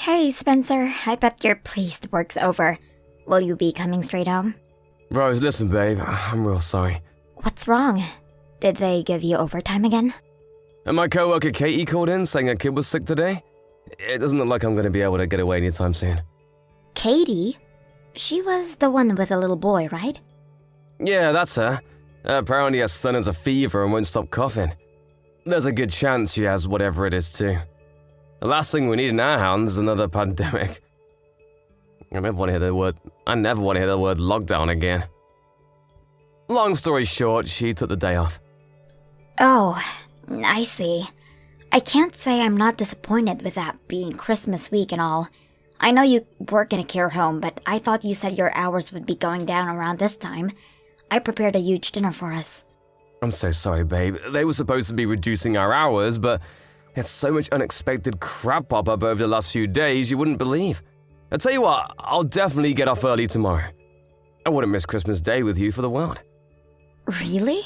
Hey, Spencer. I bet you're pleased work's over. Will you be coming straight home? Rose, listen, babe. I'm real sorry. What's wrong? Did they give you overtime again? And my coworker Katie called in saying her kid was sick today. It doesn't look like I'm going to be able to get away anytime soon. Katie? She was the one with the little boy, right? Yeah, that's her. Apparently her son has a fever and won't stop coughing. There's a good chance she has whatever it is too. The last thing we need in our hands is another pandemic. I never want to hear the word lockdown again. Long story short, she took the day off. Oh, I see. I can't say I'm not disappointed with that being Christmas week and all. I know you work in a care home, but I thought you said your hours would be going down around this time. I prepared a huge dinner for us. I'm so sorry, babe. They were supposed to be reducing our hours, but we had so much unexpected crap pop up over the last few days you wouldn't believe. I'll tell you what, I'll definitely get off early tomorrow. I wouldn't miss Christmas Day with you for the world. Really?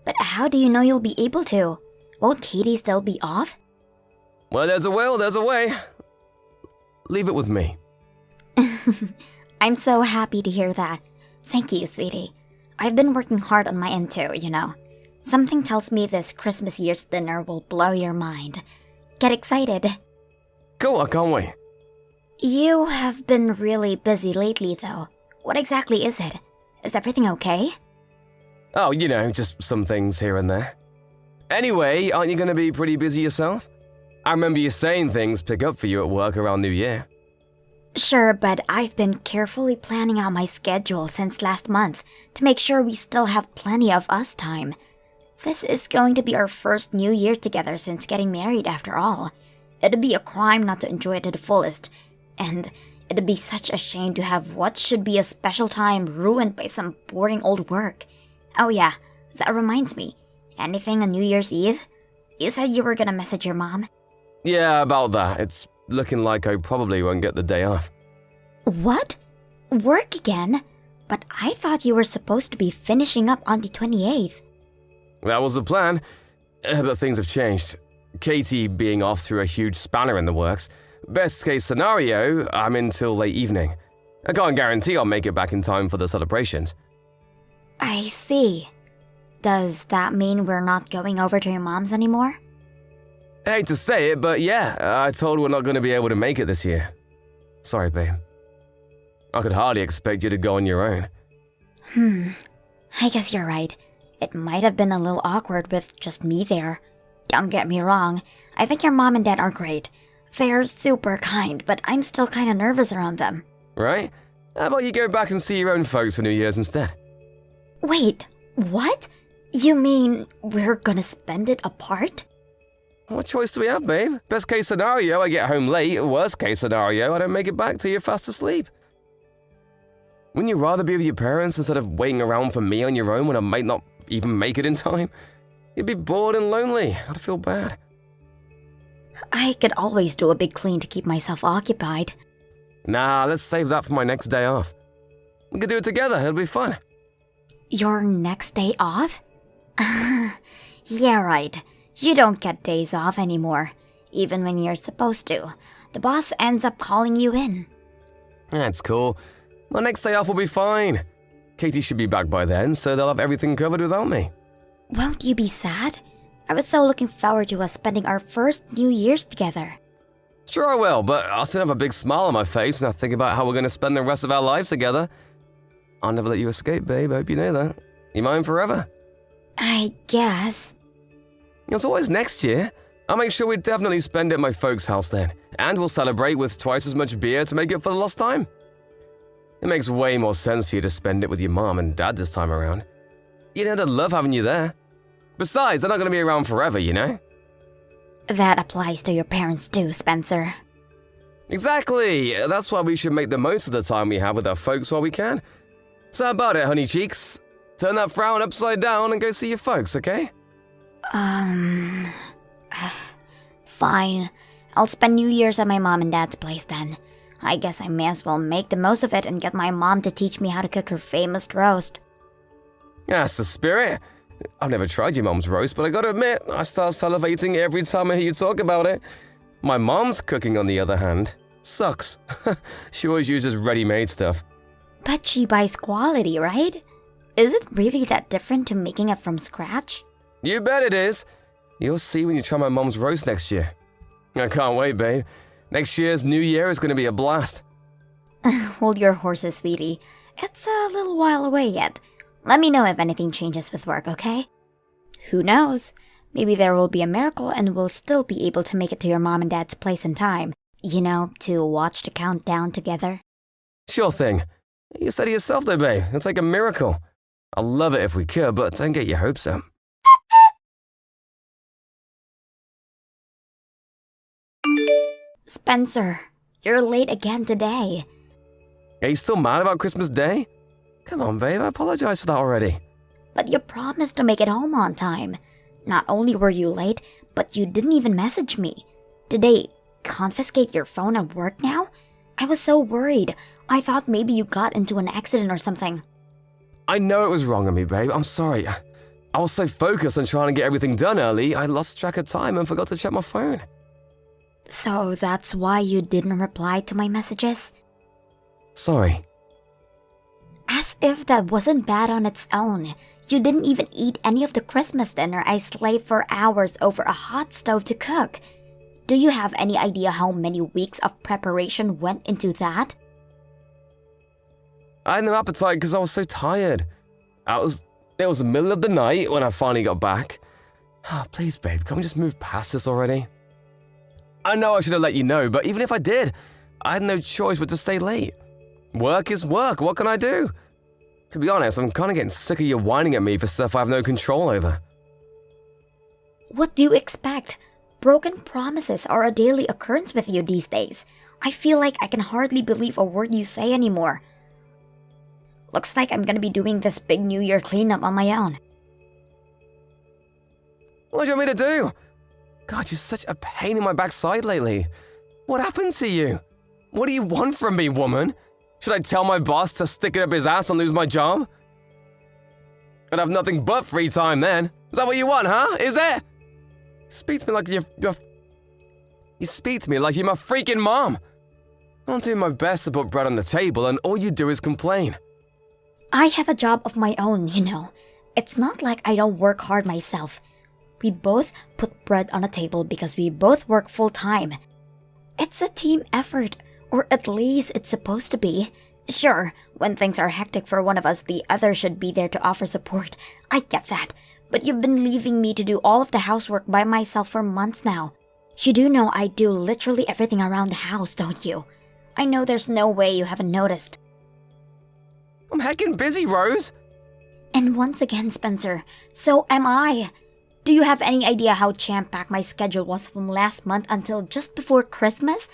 But how do you know you'll be able to? Won't Katie still be off? Well, there's a will, there's a way. Leave it with me. I'm so happy to hear that. Thank you, sweetie. I've been working hard on my end too, you know. Something tells me this Christmas year's dinner will blow your mind. Get excited. Cool, I can't wait. You have been really busy lately, though. What exactly is it? Is everything okay? Oh, you know, just some things here and there. Anyway, aren't you going to be pretty busy yourself? I remember you saying things pick up for you at work around New Year. Sure, but I've been carefully planning out my schedule since last month to make sure we still have plenty of us time. This is going to be our first New Year together since getting married, after all. It'd be a crime not to enjoy it to the fullest, and it'd be such a shame to have what should be a special time ruined by some boring old work. Oh yeah, that reminds me. Anything on New Year's Eve? You said you were gonna message your mom? Yeah, about that. It's looking like I probably won't get the day off. What? Work again? But I thought you were supposed to be finishing up on the 28th. That was the plan, but things have changed. Katie being off threw a huge spanner in the works. Best case scenario, I'm in till late evening. I can't guarantee I'll make it back in time for the celebrations. I see. Does that mean we're not going over to your mom's anymore? I hate to say it, but yeah, I told her we're not going to be able to make it this year. Sorry, babe. I could hardly expect you to go on your own. I guess you're right. It might have been a little awkward with just me there. Don't get me wrong, I think your mom and dad are great. They're super kind, but I'm still kind of nervous around them. Right? How about you go back and see your own folks for New Year's instead? Wait, what? You mean we're gonna spend it apart? What choice do we have, babe? Best case scenario, I get home late. Worst case scenario, I don't make it back till you're fast asleep. Wouldn't you rather be with your parents instead of waiting around for me on your own when I might not even make it in time? You'd be bored and lonely. I'd feel bad. I could always do a big clean to keep myself occupied. Nah, let's save that for my next day off. We could do it together. It'll be fun. Your next day off? Yeah, right. You don't get days off anymore, even when you're supposed to. The boss ends up calling you in. That's cool. My next day off will be fine. Katie should be back by then, so they'll have everything covered without me. Won't you be sad? I was so looking forward to us spending our first New Year's together. Sure I will, but I'll still have a big smile on my face when I think about how we're going to spend the rest of our lives together. I'll never let you escape, babe. I hope you know that. You're mine forever. I guess. It's always next year. I'll make sure we definitely spend it at my folks' house then, and we'll celebrate with twice as much beer to make up for the lost time. It makes way more sense for you to spend it with your mom and dad this time around. You know, they'd love having you there. Besides, they're not going to be around forever, you know? That applies to your parents too, Spencer. Exactly! That's why we should make the most of the time we have with our folks while we can. So how about it, honey cheeks? Turn that frown upside down and go see your folks, okay? Fine. I'll spend New Year's at my mom and dad's place then. I guess I may as well make the most of it and get my mom to teach me how to cook her famous roast. That's the spirit. I've never tried your mom's roast, but I gotta admit, I start salivating every time I hear you talk about it. My mom's cooking, on the other hand, Sucks. She always uses ready-made stuff. But she buys quality, right? Is it really that different to making it from scratch? You bet it is. You'll see when you try my mom's roast next year. I can't wait, babe. Next year's New Year is going to be a blast. Hold your horses, sweetie. It's a little while away yet. Let me know if anything changes with work, okay? Who knows? Maybe there will be a miracle and we'll still be able to make it to your mom and dad's place in time. You know, to watch the countdown together. Sure thing. You said it yourself though, babe. It's like a miracle. I'd love it if we could, but don't get your hopes up. Spencer, you're late again today. Are you still mad about Christmas Day? Come on, babe. I apologize for that already. But you promised to make it home on time. Not only were you late, but you didn't even message me. Did they confiscate your phone at work now? I was so worried. I thought maybe you got into an accident or something. I know it was wrong of me, babe. I'm sorry. I was so focused on trying to get everything done early, I lost track of time and forgot to check my phone. So that's why you didn't reply to my messages? Sorry. As if that wasn't bad on its own. You didn't even eat any of the Christmas dinner I slaved for hours over a hot stove to cook. Do you have any idea how many weeks of preparation went into that? I had no appetite because I was so tired. It was the middle of the night when I finally got back. Please, babe, can we just move past this already? I know I should have let you know, but even if I did, I had no choice but to stay late. Work is work, what can I do? To be honest, I'm kind of getting sick of you whining at me for stuff I have no control over. What do you expect? Broken promises are a daily occurrence with you these days. I feel like I can hardly believe a word you say anymore. Looks like I'm gonna be doing this big New Year cleanup on my own. What do you want me to do? God, you're such a pain in my backside lately. What happened to you? What do you want from me, woman? Should I tell my boss to stick it up his ass and lose my job? I'd have nothing but free time then. Is that what you want, huh? Is it? Speak to me like You speak to me like you're my freaking mom. I'm doing my best to put bread on the table and all you do is complain. I have a job of my own, you know. It's not like I don't work hard myself. We both put bread on a table because we both work full-time. It's a team effort, or at least it's supposed to be. Sure, when things are hectic for one of us, the other should be there to offer support. I get that. But you've been leaving me to do all of the housework by myself for months now. You do know I do literally everything around the house, don't you? I know there's no way you haven't noticed. I'm heckin' busy, Rose. And once again, Spencer, so am I. Do you have any idea how jam-packed my schedule was from last month until just before Christmas?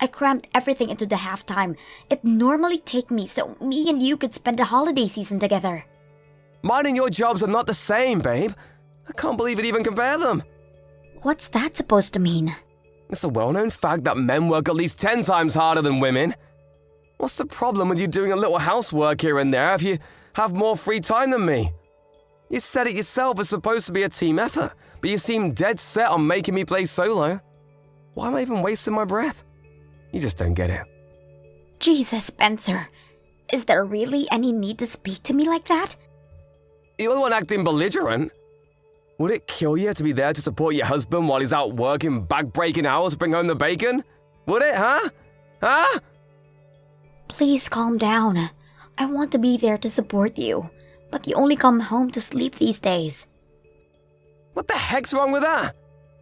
I crammed everything into the halftime. It normally takes me so me and you could spend the holiday season together. Mine and your jobs are not the same, babe. I can't believe it even compare them. What's that supposed to mean? It's a well-known fact that men work at least 10 times harder than women. What's the problem with you doing a little housework here and there if you have more free time than me? You said it yourself, it's supposed to be a team effort, but you seem dead set on making me play solo. Why am I even wasting my breath? You just don't get it. Jesus, Spencer. Is there really any need to speak to me like that? You're the one acting belligerent. Would it kill you to be there to support your husband while he's out working back-breaking hours to bring home the bacon? Would it, huh? Huh? Please calm down. I want to be there to support you, but you only come home to sleep these days. What the heck's wrong with that?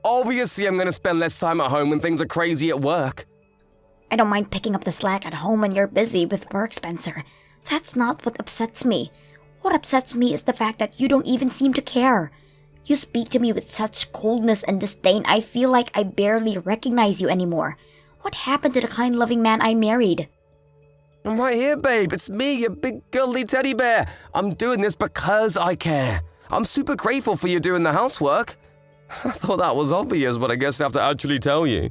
Obviously, I'm going to spend less time at home when things are crazy at work. I don't mind picking up the slack at home when you're busy with work, Spencer. That's not what upsets me. What upsets me is the fact that you don't even seem to care. You speak to me with such coldness and disdain, I feel like I barely recognize you anymore. What happened to the kind, loving man I married? I'm right here, babe. It's me, your big girly teddy bear. I'm doing this because I care. I'm super grateful for you doing the housework. I thought that was obvious, but I guess I have to actually tell you.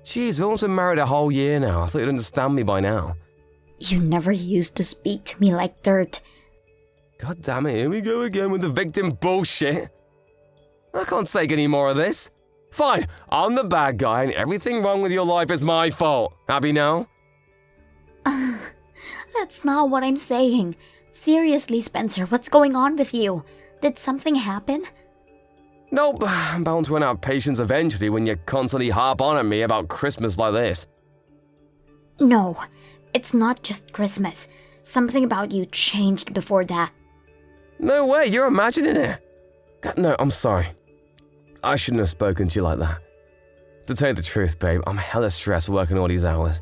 Jeez, we've almost been married a whole year now. I thought you'd understand me by now. You never used to speak to me like dirt. God damn it, here we go again with the victim bullshit. I can't take any more of this. Fine, I'm the bad guy and everything wrong with your life is my fault. Happy now? That's not what I'm saying. Seriously, Spencer, what's going on with you? Did something happen? Nope, I'm bound to run out of patience eventually when you constantly harp on at me about Christmas like this. No, it's not just Christmas. Something about you changed before that. No way, you're imagining it. God, no, I'm sorry. I shouldn't have spoken to you like that. To tell you the truth, babe, I'm hella stressed working all these hours.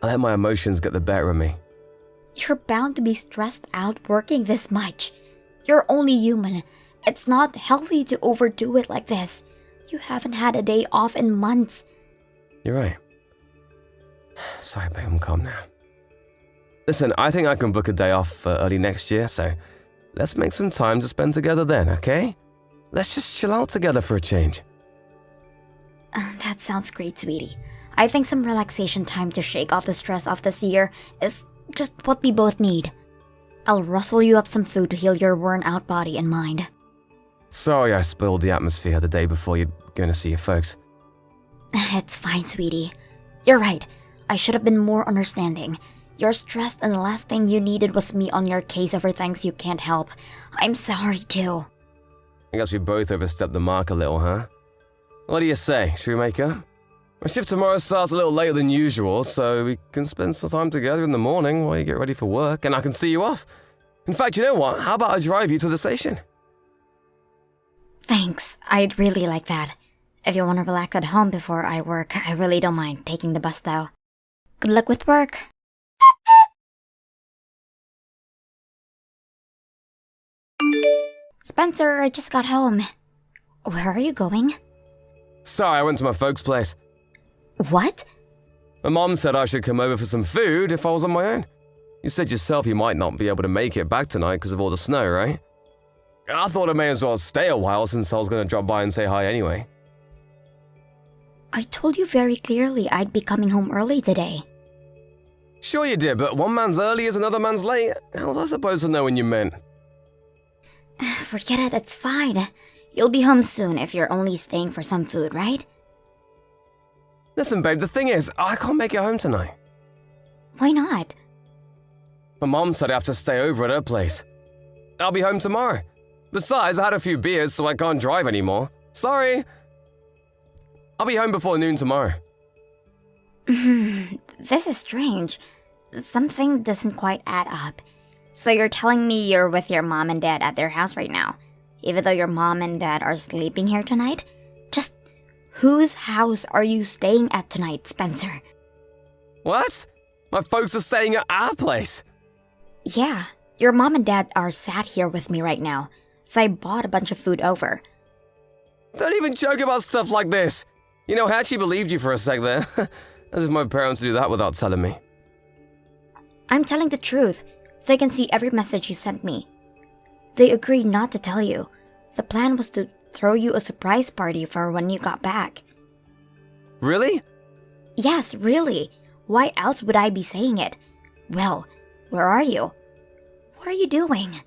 I let my emotions get the better of me. You're bound to be stressed out working this much. You're only human. It's not healthy to overdo it like this. You haven't had a day off in months. You're right. Sorry, babe, I'm calm now. Listen, I think I can book a day off for early next year, so let's make some time to spend together then, okay? Let's just chill out together for a change. That sounds great, sweetie. I think some relaxation time to shake off the stress of this year is just what we both need. I'll rustle you up some food to heal your worn-out body and mind. Sorry I spoiled the atmosphere the day before you're going to see your folks. It's fine, sweetie. You're right. I should have been more understanding. You're stressed and the last thing you needed was me on your case over things you can't help. I'm sorry, too. I guess we both overstepped the mark a little, huh? What do you say? Should we make up? My shift tomorrow starts a little later than usual, so we can spend some time together in the morning while you get ready for work, and I can see you off. In fact, you know what? How about I drive you to the station? Thanks. I'd really like that. If you want to relax at home before I work, I really don't mind taking the bus, though. Good luck with work. Spencer, I just got home. Where are you going? Sorry, I went to my folks' place. What? My mom said I should come over for some food if I was on my own. You said yourself you might not be able to make it back tonight because of all the snow, right? I thought I may as well stay a while since I was going to drop by and say hi anyway. I told you very clearly I'd be coming home early today. Sure you did, but one man's early is another man's late. How was I supposed to know when you meant? Forget it, it's fine. You'll be home soon if you're only staying for some food, right? Listen, babe, the thing is, I can't make it home tonight. Why not? My mom said I have to stay over at her place. I'll be home tomorrow. Besides, I had a few beers, so I can't drive anymore. Sorry. I'll be home before noon tomorrow. This is strange. Something doesn't quite add up. So you're telling me you're with your mom and dad at their house right now, even though your mom and dad are sleeping here tonight? Just whose house are you staying at tonight, Spencer? What? My folks are staying at our place. Yeah, your mom and dad are sat here with me right now, so I bought a bunch of food over. Don't even joke about stuff like this. You know, I actually believed you for a sec there. As if my parents do that without telling me. I'm telling the truth. They can see every message you sent me. They agreed not to tell you. The plan was to throw you a surprise party for when you got back. Really? Yes, really. Why else would I be saying it? Well, where are you? What are you doing?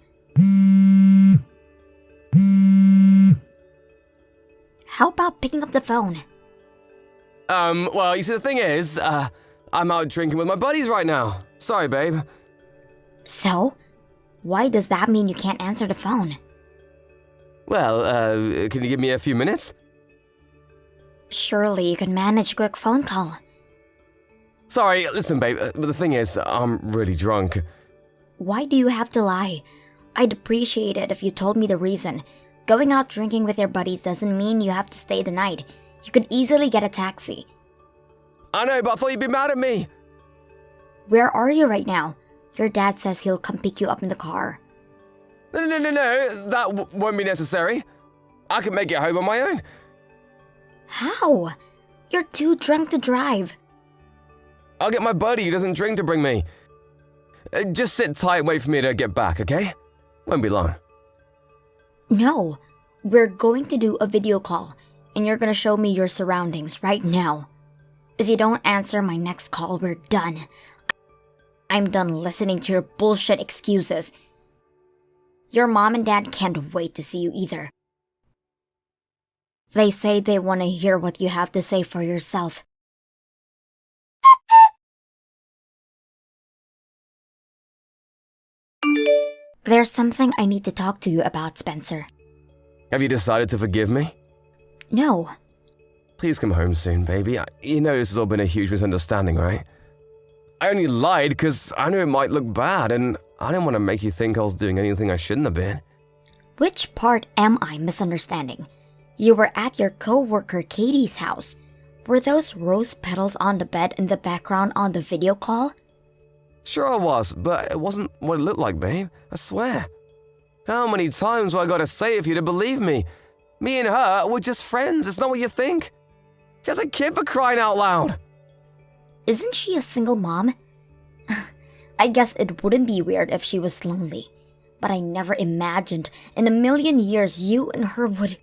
How about picking up the phone? Well, you see, the thing is, I'm out drinking with my buddies right now. Sorry, babe. So? Why does that mean you can't answer the phone? Well, can you give me a few minutes? Surely you can manage a quick phone call. Sorry, listen, babe, but the thing is, I'm really drunk. Why do you have to lie? I'd appreciate it if you told me the reason. Going out drinking with your buddies doesn't mean you have to stay the night. You could easily get a taxi. I know, but I thought you'd be mad at me. Where are you right now? Your dad says he'll come pick you up in the car. No, that won't be necessary. I can make it home on my own. How? You're too drunk to drive. I'll get my buddy who doesn't drink to bring me. Just sit tight and wait for me to get back, okay? Won't be long. No, we're going to do a video call, and you're gonna show me your surroundings right now. If you don't answer my next call, we're done. I'm done listening to your bullshit excuses. Your mom and dad can't wait to see you either. They say they want to hear what you have to say for yourself. There's something I need to talk to you about, Spencer. Have you decided to forgive me? No. Please come home soon, baby. You know this has all been a huge misunderstanding, right? I only lied because I knew it might look bad, and I didn't want to make you think I was doing anything I shouldn't have been. Which part am I misunderstanding? You were at your co-worker Katie's house. Were those rose petals on the bed in the background on the video call? Sure I was, but it wasn't what it looked like, babe. I swear. How many times have I gotta say it for you to believe me? Me and her were just friends, it's not what you think. She has a kid, for crying out loud. Isn't she a single mom? I guess it wouldn't be weird if she was lonely. But I never imagined in a million years you and her would...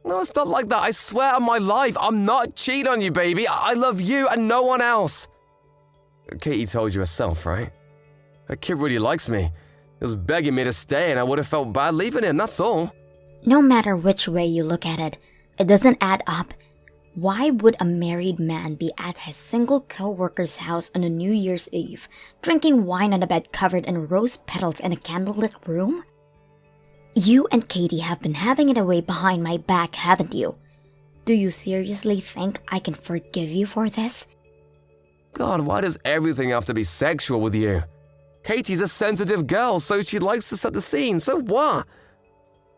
No, it's not like that, I swear on my life. I'm not cheating on you, baby. I love you and no one else. Katie told you herself, right? Her kid really likes me. He was begging me to stay and I would have felt bad leaving him, that's all. No matter which way you look at it, it doesn't add up. Why would a married man be at his single co-worker's house on a New Year's Eve, drinking wine on a bed covered in rose petals in a candlelit room? You and Katie have been having it away behind my back, haven't you? Do you seriously think I can forgive you for this? God, why does everything have to be sexual with you? Katie's a sensitive girl, so she likes to set the scene, so what?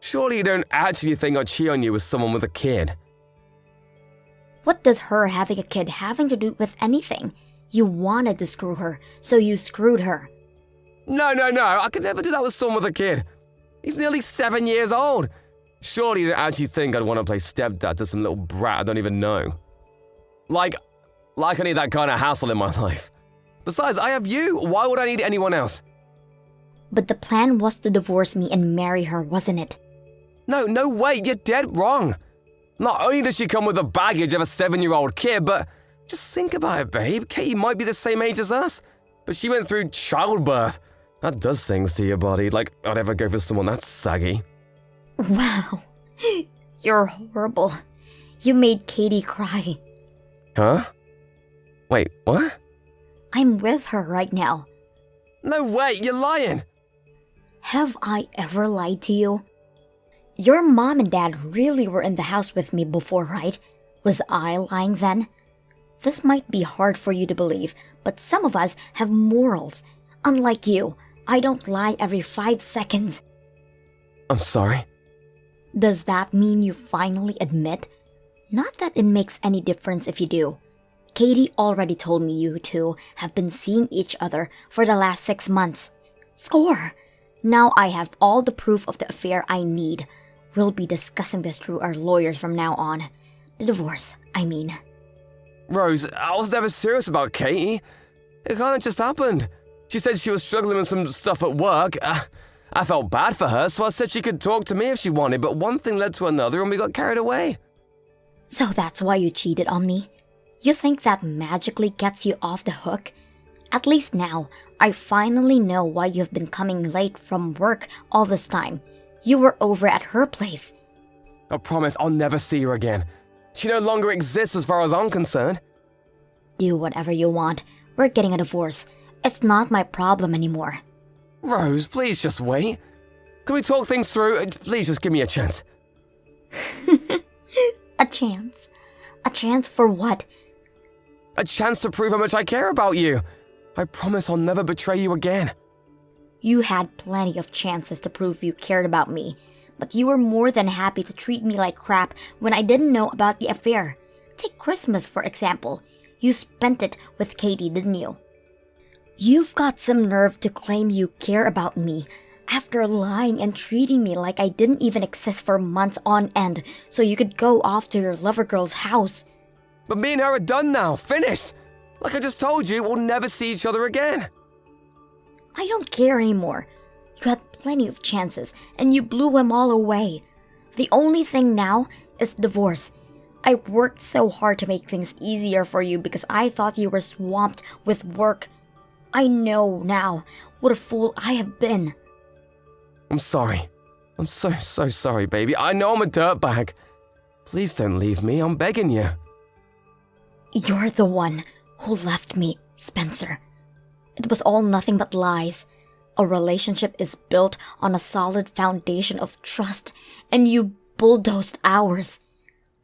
Surely you don't actually think I'd cheat on you with someone with a kid. What does her having a kid having to do with anything? You wanted to screw her, so you screwed her. No, I could never do that with someone with a kid. He's nearly 7 years old. Surely you don't actually think I'd want to play stepdad to some little brat I don't even know. Like I need that kind of hassle in my life. Besides, I have you. Why would I need anyone else? But the plan was to divorce me and marry her, wasn't it? No, wait, you're dead wrong. Not only does she come with the baggage of a 7-year-old kid, but just think about it, babe. Katie might be the same age as us, but she went through childbirth. That does things to your body, like I'd ever go for someone that saggy. Wow, you're horrible. You made Katie cry. Huh? Wait, what? I'm with her right now. No, wait, you're lying. Have I ever lied to you? Your mom and dad really were in the house with me before, right? Was I lying then? This might be hard for you to believe, but some of us have morals. Unlike you, I don't lie every 5 seconds. I'm sorry. Does that mean you finally admit? Not that it makes any difference if you do. Katie already told me you two have been seeing each other for the last 6 months. Score! Now I have all the proof of the affair I need. We'll be discussing this through our lawyers from now on. The divorce, I mean. Rose, I was never serious about Katie. It kind of just happened. She said she was struggling with some stuff at work. I felt bad for her, so I said she could talk to me if she wanted, but one thing led to another and we got carried away. So that's why you cheated on me? You think that magically gets you off the hook? At least now, I finally know why you've been coming late from work all this time. You were over at her place. I promise I'll never see her again. She no longer exists as far as I'm concerned. Do whatever you want. We're getting a divorce. It's not my problem anymore. Rose, please just wait. Can we talk things through? Please just give me a chance. A chance? A chance for what? A chance to prove how much I care about you. I promise I'll never betray you again. You had plenty of chances to prove you cared about me, but you were more than happy to treat me like crap when I didn't know about the affair. Take Christmas, for example. You spent it with Katie, didn't you? You've got some nerve to claim you care about me after lying and treating me like I didn't even exist for months on end so you could go off to your lover girl's house. But me and her are done now, finished. Like I just told you, we'll never see each other again. I don't care anymore. You had plenty of chances, and you blew them all away. The only thing now is divorce. I worked so hard to make things easier for you because I thought you were swamped with work. I know now what a fool I have been. I'm sorry. I'm so sorry, baby. I know I'm a dirtbag. Please don't leave me, I'm begging you. You're the one who left me, Spencer. It was all nothing but lies. A relationship is built on a solid foundation of trust, and you bulldozed ours.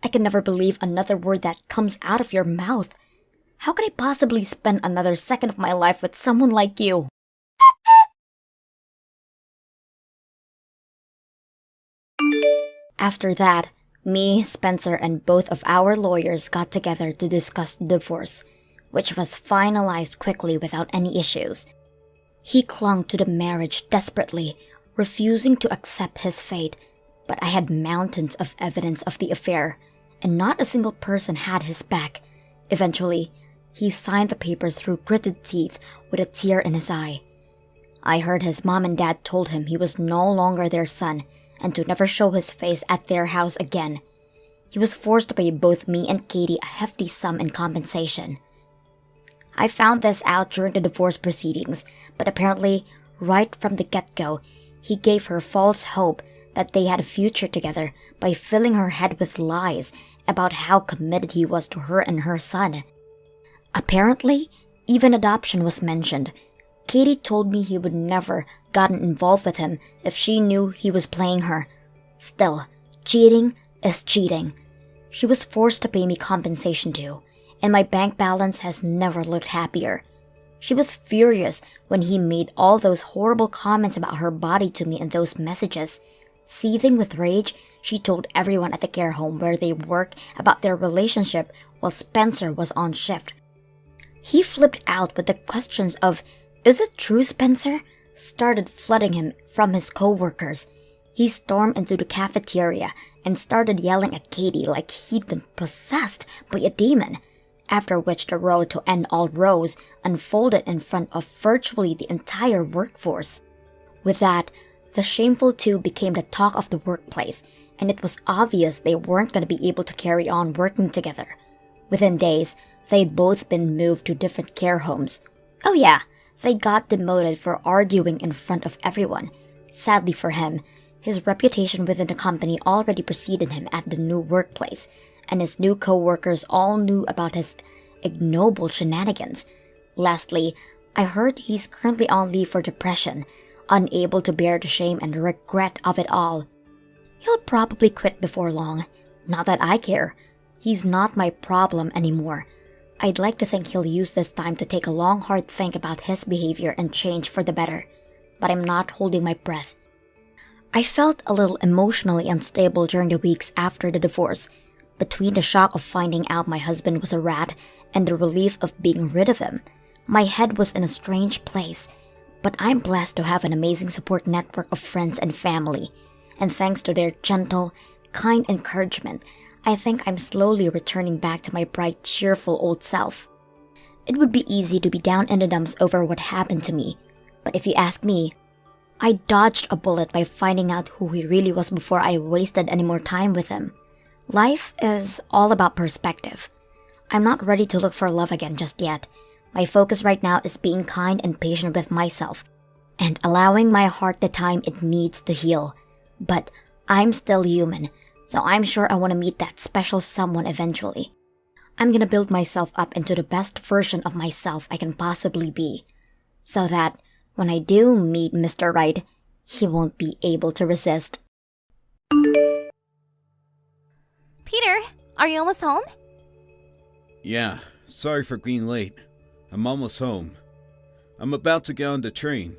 I can never believe another word that comes out of your mouth. How could I possibly spend another second of my life with someone like you? After that, me, Spencer, and both of our lawyers got together to discuss the divorce, which was finalized quickly without any issues. He clung to the marriage desperately, refusing to accept his fate, but I had mountains of evidence of the affair, and not a single person had his back. Eventually, he signed the papers through gritted teeth with a tear in his eye. I heard his mom and dad told him he was no longer their son and to never show his face at their house again. He was forced to pay both me and Katie a hefty sum in compensation. I found this out during the divorce proceedings, but apparently, right from the get-go, he gave her false hope that they had a future together by filling her head with lies about how committed he was to her and her son. Apparently, even adoption was mentioned. Katie told me he would never gotten involved with him if she knew he was playing her. Still, cheating is cheating. She was forced to pay me compensation too, and my bank balance has never looked happier. She was furious when he made all those horrible comments about her body to me in those messages. Seething with rage, she told everyone at the care home where they work about their relationship while Spencer was on shift. He flipped out with the questions of, "Is it true, Spencer?" started flooding him from his co-workers. He stormed into the cafeteria and started yelling at Katie like he'd been possessed by a demon, after which the road to end all rows unfolded in front of virtually the entire workforce. With that, the shameful two became the talk of the workplace, and it was obvious they weren't going to be able to carry on working together. Within days, they'd both been moved to different care homes. Oh yeah, they got demoted for arguing in front of everyone. Sadly for him, his reputation within the company already preceded him at the new workplace, and his new co-workers all knew about his ignoble shenanigans. Lastly, I heard he's currently on leave for depression, unable to bear the shame and regret of it all. He'll probably quit before long. Not that I care. He's not my problem anymore. I'd like to think he'll use this time to take a long, hard think about his behavior and change for the better. But I'm not holding my breath. I felt a little emotionally unstable during the weeks after the divorce, between the shock of finding out my husband was a rat and the relief of being rid of him. My head was in a strange place, but I'm blessed to have an amazing support network of friends and family, and thanks to their gentle, kind encouragement, I think I'm slowly returning back to my bright, cheerful old self. It would be easy to be down in the dumps over what happened to me, but if you ask me, I dodged a bullet by finding out who he really was before I wasted any more time with him. Life is all about perspective. I'm not ready to look for love again just yet. My focus right now is being kind and patient with myself, and allowing my heart the time it needs to heal. But I'm still human, so I'm sure I want to meet that special someone eventually. I'm gonna build myself up into the best version of myself I can possibly be, so that when I do meet Mr. Right, he won't be able to resist. Peter, are you almost home? Yeah, sorry for being late. I'm almost home. I'm about to get on the train.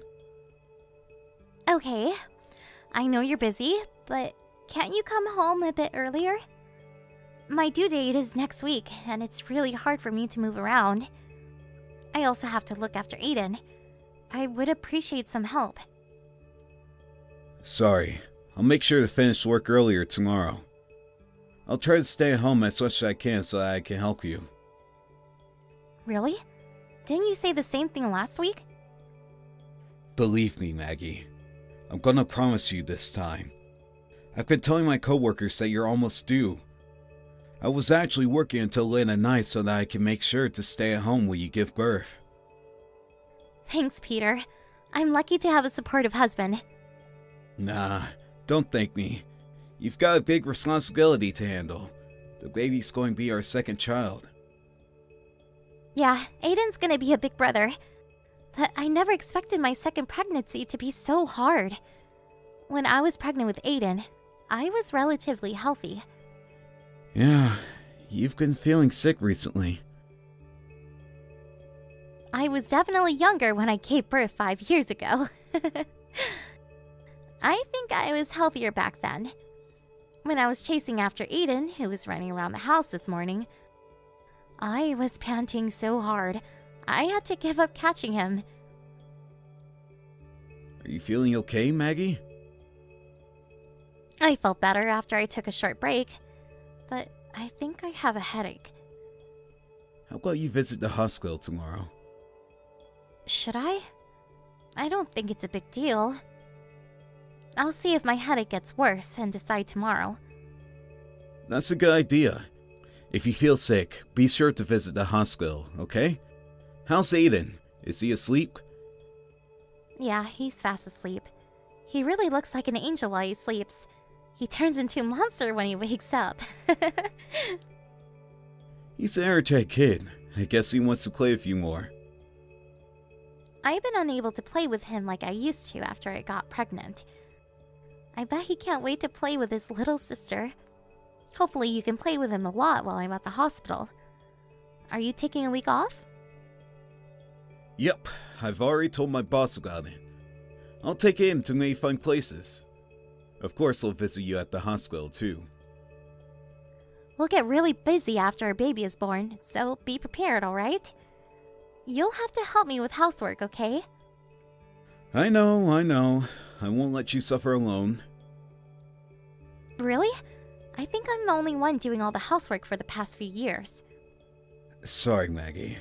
Okay. I know you're busy, but can't you come home a bit earlier? My due date is next week, and it's really hard for me to move around. I also have to look after Aiden. I would appreciate some help. Sorry. I'll make sure to finish work earlier tomorrow. I'll try to stay at home as much as I can so that I can help you. Really? Didn't you say the same thing last week? Believe me, Maggie. I'm gonna promise you this time. I've been telling my coworkers that you're almost due. I was actually working until late at night so that I can make sure to stay at home when you give birth. Thanks, Peter. I'm lucky to have a supportive husband. Nah, don't thank me. You've got a big responsibility to handle. The baby's going to be our second child. Yeah, Aiden's gonna be a big brother. But I never expected my second pregnancy to be so hard. When I was pregnant with Aiden, I was relatively healthy. Yeah, you've been feeling sick recently. I was definitely younger when I gave birth 5 years ago. I think I was healthier back then. When I was chasing after Aiden, who was running around the house this morning, I was panting so hard, I had to give up catching him. Are you feeling okay, Maggie? I felt better after I took a short break, but I think I have a headache. How about you visit the hospital tomorrow? Should I? I don't think it's a big deal. I'll see if my headache gets worse and decide tomorrow. That's a good idea. If you feel sick, be sure to visit the hospital, okay? How's Aiden? Is he asleep? Yeah, he's fast asleep. He really looks like an angel while he sleeps. He turns into a monster when he wakes up. He's an energetic kid. I guess he wants to play a few more. I've been unable to play with him like I used to after I got pregnant. I bet he can't wait to play with his little sister. Hopefully you can play with him a lot while I'm at the hospital. Are you taking a week off? Yep, I've already told my boss about it. I'll take him to many fun places. Of course I'll visit you at the hospital too. We'll get really busy after our baby is born, so be prepared, alright? You'll have to help me with housework, okay? I know. I won't let you suffer alone. Really? I think I'm the only one doing all the housework for the past few years. Sorry, Maggie.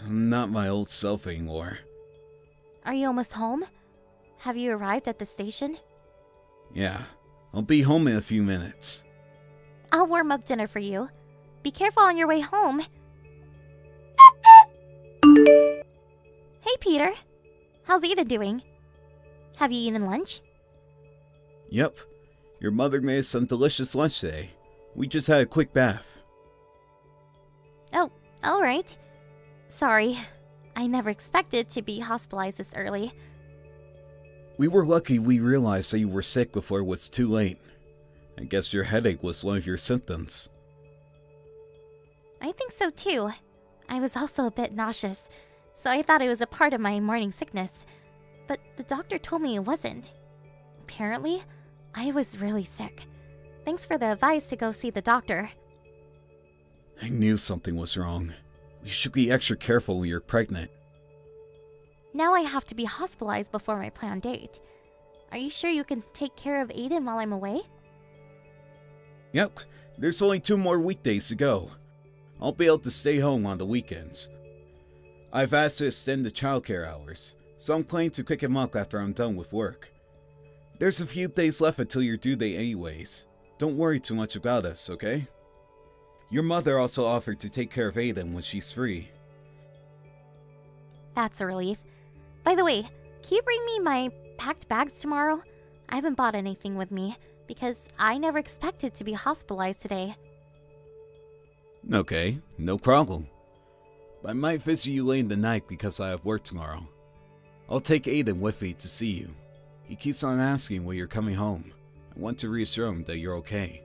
I'm not my old self anymore. Are you almost home? Have you arrived at the station? Yeah, I'll be home in a few minutes. I'll warm up dinner for you. Be careful on your way home. Hey, Peter. How's Aiden doing? Have you eaten lunch? Yep, your mother made us some delicious lunch today. We just had a quick bath. Oh, alright. Sorry, I never expected to be hospitalized this early. We were lucky we realized that you were sick before it was too late. I guess your headache was one of your symptoms. I think so too. I was also a bit nauseous, so I thought it was a part of my morning sickness. But the doctor told me it wasn't. Apparently, I was really sick. Thanks for the advice to go see the doctor. I knew something was wrong. You should be extra careful when you're pregnant. Now I have to be hospitalized before my planned date. Are you sure you can take care of Aiden while I'm away? Yep, there's only 2 more weekdays to go. I'll be able to stay home on the weekends. I've asked to extend the childcare hours, so I'm planning to pick him up after I'm done with work. There's a few days left until your due date anyways. Don't worry too much about us, okay? Your mother also offered to take care of Aiden when she's free. That's a relief. By the way, can you bring me my packed bags tomorrow? I haven't bought anything with me, because I never expected to be hospitalized today. Okay, no problem. I might visit you late in the night because I have work tomorrow. I'll take Aiden with me to see you. He keeps on asking when you're coming home. I want to reassure him that you're okay.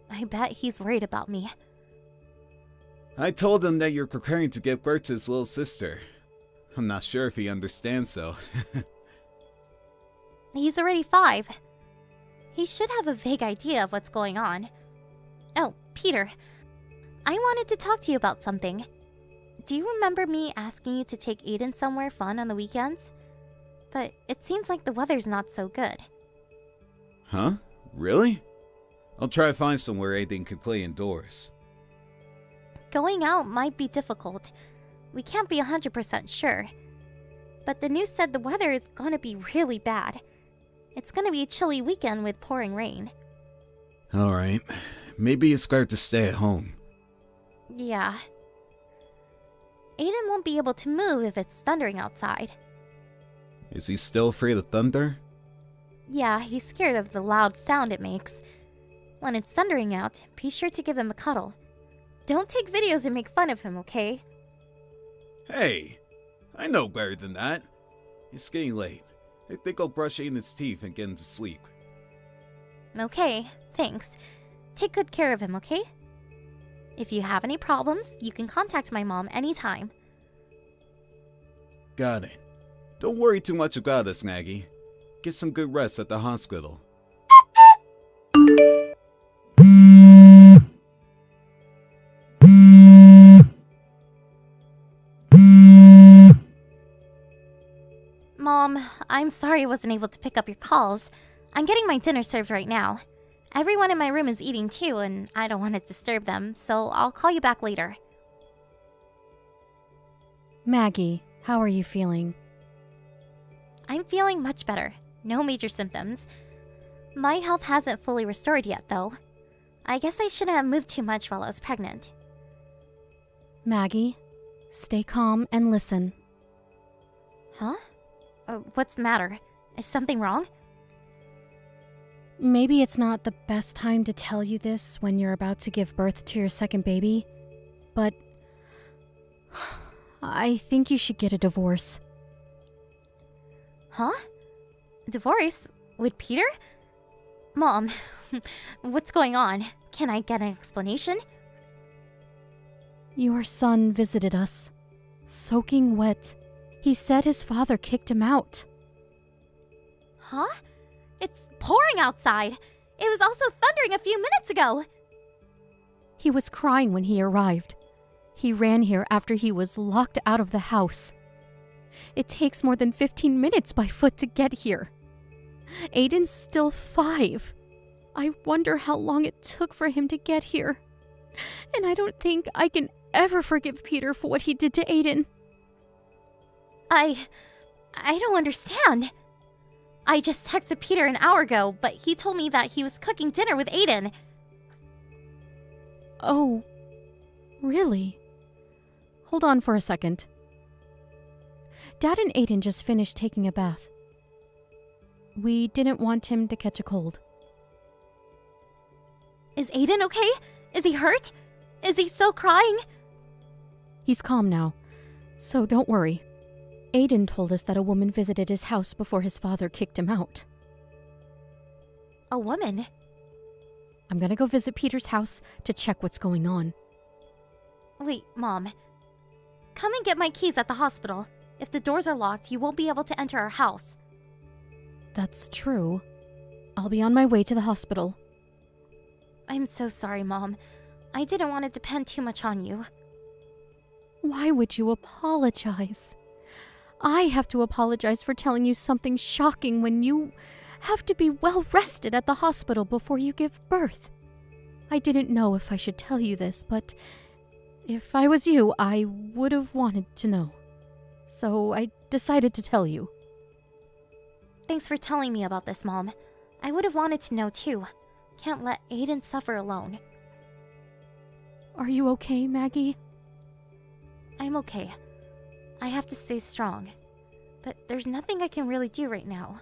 I bet he's worried about me. I told him that you're preparing to give birth to his little sister. I'm not sure if he understands though. He's already 5. He should have a vague idea of what's going on. Oh, Peter. I wanted to talk to you about something. Do you remember me asking you to take Aiden somewhere fun on the weekends? But it seems like the weather's not so good. Huh? Really? I'll try to find somewhere Aiden can play indoors. Going out might be difficult. We can't be 100% sure. But the news said the weather is gonna be really bad. It's gonna be a chilly weekend with pouring rain. Alright, maybe it's better to stay at home. Yeah. Aiden won't be able to move if it's thundering outside. Is he still afraid of thunder? Yeah, he's scared of the loud sound it makes. When it's thundering out, be sure to give him a cuddle. Don't take videos and make fun of him, okay? Hey, I know better than that. It's getting late. I think I'll brush Aiden's teeth and get him to sleep. Okay, thanks. Take good care of him, okay? If you have any problems, you can contact my mom anytime. Got it. Don't worry too much about us, Maggie. Get some good rest at the hospital. Mom, I'm sorry I wasn't able to pick up your calls. I'm getting my dinner served right now. Everyone in my room is eating too, and I don't want to disturb them, so I'll call you back later. Maggie, how are you feeling? I'm feeling much better. No major symptoms. My health hasn't fully restored yet, though. I guess I shouldn't have moved too much while I was pregnant. Maggie, stay calm and listen. Huh? What's the matter? Is something wrong? Maybe it's not the best time to tell you this when you're about to give birth to your second baby, but I think you should get a divorce. Huh? Divorce? With Peter? Mom, what's going on? Can I get an explanation? Your son visited us, soaking wet. He said his father kicked him out. Huh? It's pouring outside. It was also thundering a few minutes ago. He was crying when he arrived. He ran here after he was locked out of the house. It takes more than 15 minutes by foot to get here. Aiden's still 5. I wonder how long it took for him to get here. And I don't think I can ever forgive Peter for what he did to Aiden. I don't understand. I just texted Peter an hour ago, but he told me that he was cooking dinner with Aiden. Oh, really? Hold on for a second. Dad and Aiden just finished taking a bath. We didn't want him to catch a cold. Is Aiden okay? Is he hurt? Is he still crying? He's calm now, so don't worry. Aiden told us that a woman visited his house before his father kicked him out. A woman? I'm gonna go visit Peter's house to check what's going on. Wait, Mom. Come and get my keys at the hospital. If the doors are locked, you won't be able to enter our house. That's true. I'll be on my way to the hospital. I'm so sorry, Mom. I didn't want to depend too much on you. Why would you apologize? I have to apologize for telling you something shocking when you have to be well rested at the hospital before you give birth. I didn't know if I should tell you this, but if I was you, I would have wanted to know. So I decided to tell you. Thanks for telling me about this, Mom. I would have wanted to know too. Can't let Aiden suffer alone. Are you okay, Maggie? I'm okay. I have to stay strong. But there's nothing I can really do right now.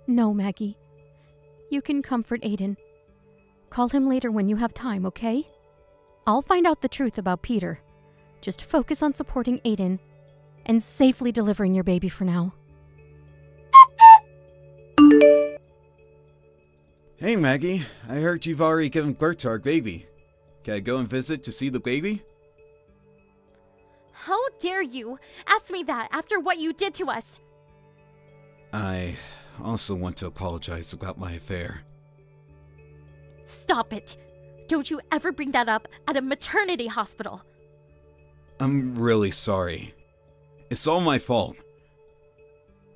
No, Maggie. You can comfort Aiden. Call him later when you have time, okay? I'll find out the truth about Peter. Just focus on supporting Aiden and safely delivering your baby for now. Hey Maggie, I heard you've already given birth to our baby. Can I go and visit to see the baby? How dare you ask me that after what you did to us? I also want to apologize about my affair. Stop it. Don't you ever bring that up at a maternity hospital. I'm really sorry. It's all my fault.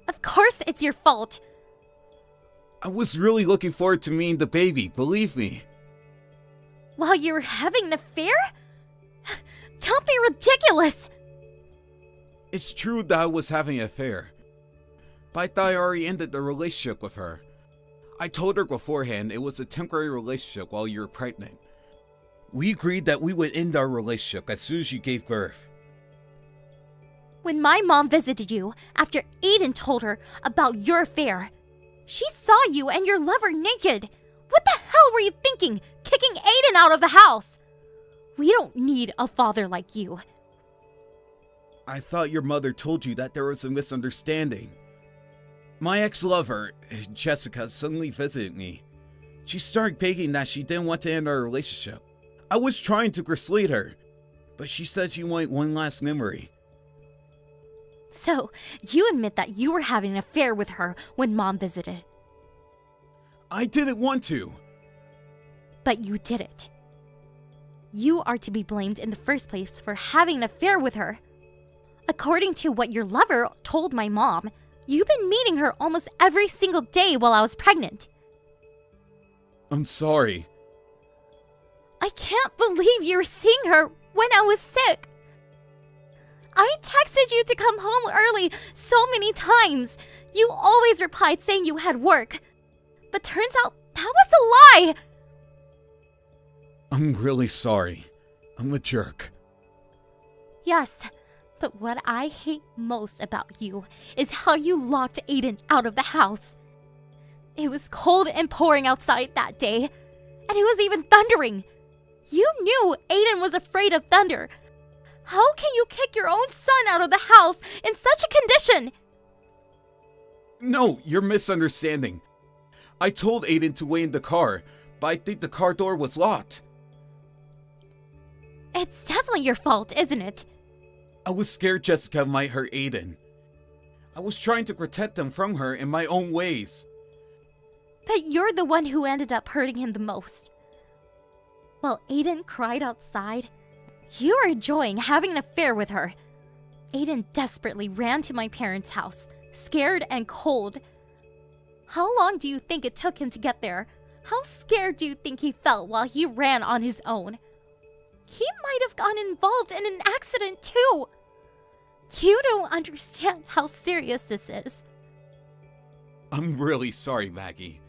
Of course it's your fault. I was really looking forward to meeting the baby, believe me. While you were having an affair? Don't be ridiculous! It's true that I was having an affair, but I thought I already ended the relationship with her. I told her beforehand it was a temporary relationship while you were pregnant. We agreed that we would end our relationship as soon as you gave birth. When my mom visited you after Aiden told her about your affair, She saw you and your lover naked. What the hell were you thinking, kicking Aiden out of the house? We don't need a father like you. I thought your mother told you that there was a misunderstanding. My ex-lover, Jessica, suddenly visited me. She started begging that she didn't want to end our relationship. I was trying to persuade her, but she said she wanted one last memory. So, you admit that you were having an affair with her when Mom visited. I didn't want to. But you did it. You are to be blamed in the first place for having an affair with her. According to what your lover told my mom, you've been meeting her almost every single day while I was pregnant. I'm sorry. I can't believe you were seeing her when I was sick. I texted you to come home early so many times. You always replied saying you had work. But turns out that was a lie. I'm really sorry. I'm a jerk. Yes, but what I hate most about you is how you locked Aiden out of the house. It was cold and pouring outside that day, and it was even thundering. You knew Aiden was afraid of thunder. How can you kick your own son out of the house in such a condition? No, you're misunderstanding. I told Aiden to wait in the car, but I think the car door was locked. It's definitely your fault, isn't it? I was scared Jessica might hurt Aiden. I was trying to protect him from her in my own ways. But you're the one who ended up hurting him the most. While Aiden cried outside, you were enjoying having an affair with her. Aiden desperately ran to my parents' house, scared and cold. How long do you think it took him to get there? How scared do you think he felt while he ran on his own? He might have gotten involved in an accident too. You don't understand how serious this is. I'm really sorry, Maggie.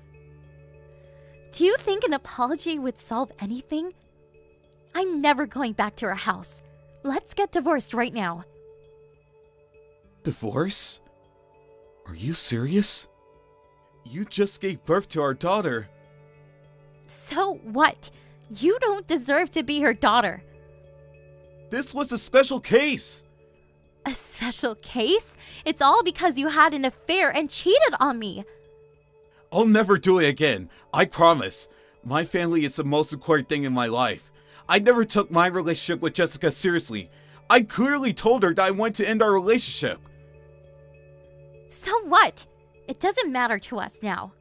Do you think an apology would solve anything? I'm never going back to our house. Let's get divorced right now. Divorce? Are you serious? You just gave birth to our daughter. So what? You don't deserve to be her daughter. This was a special case. A special case? It's all because you had an affair and cheated on me. I'll never do it again. I promise. My family is the most important thing in my life. I never took my relationship with Jessica seriously. I clearly told her that I wanted to end our relationship. So what? It doesn't matter to us now.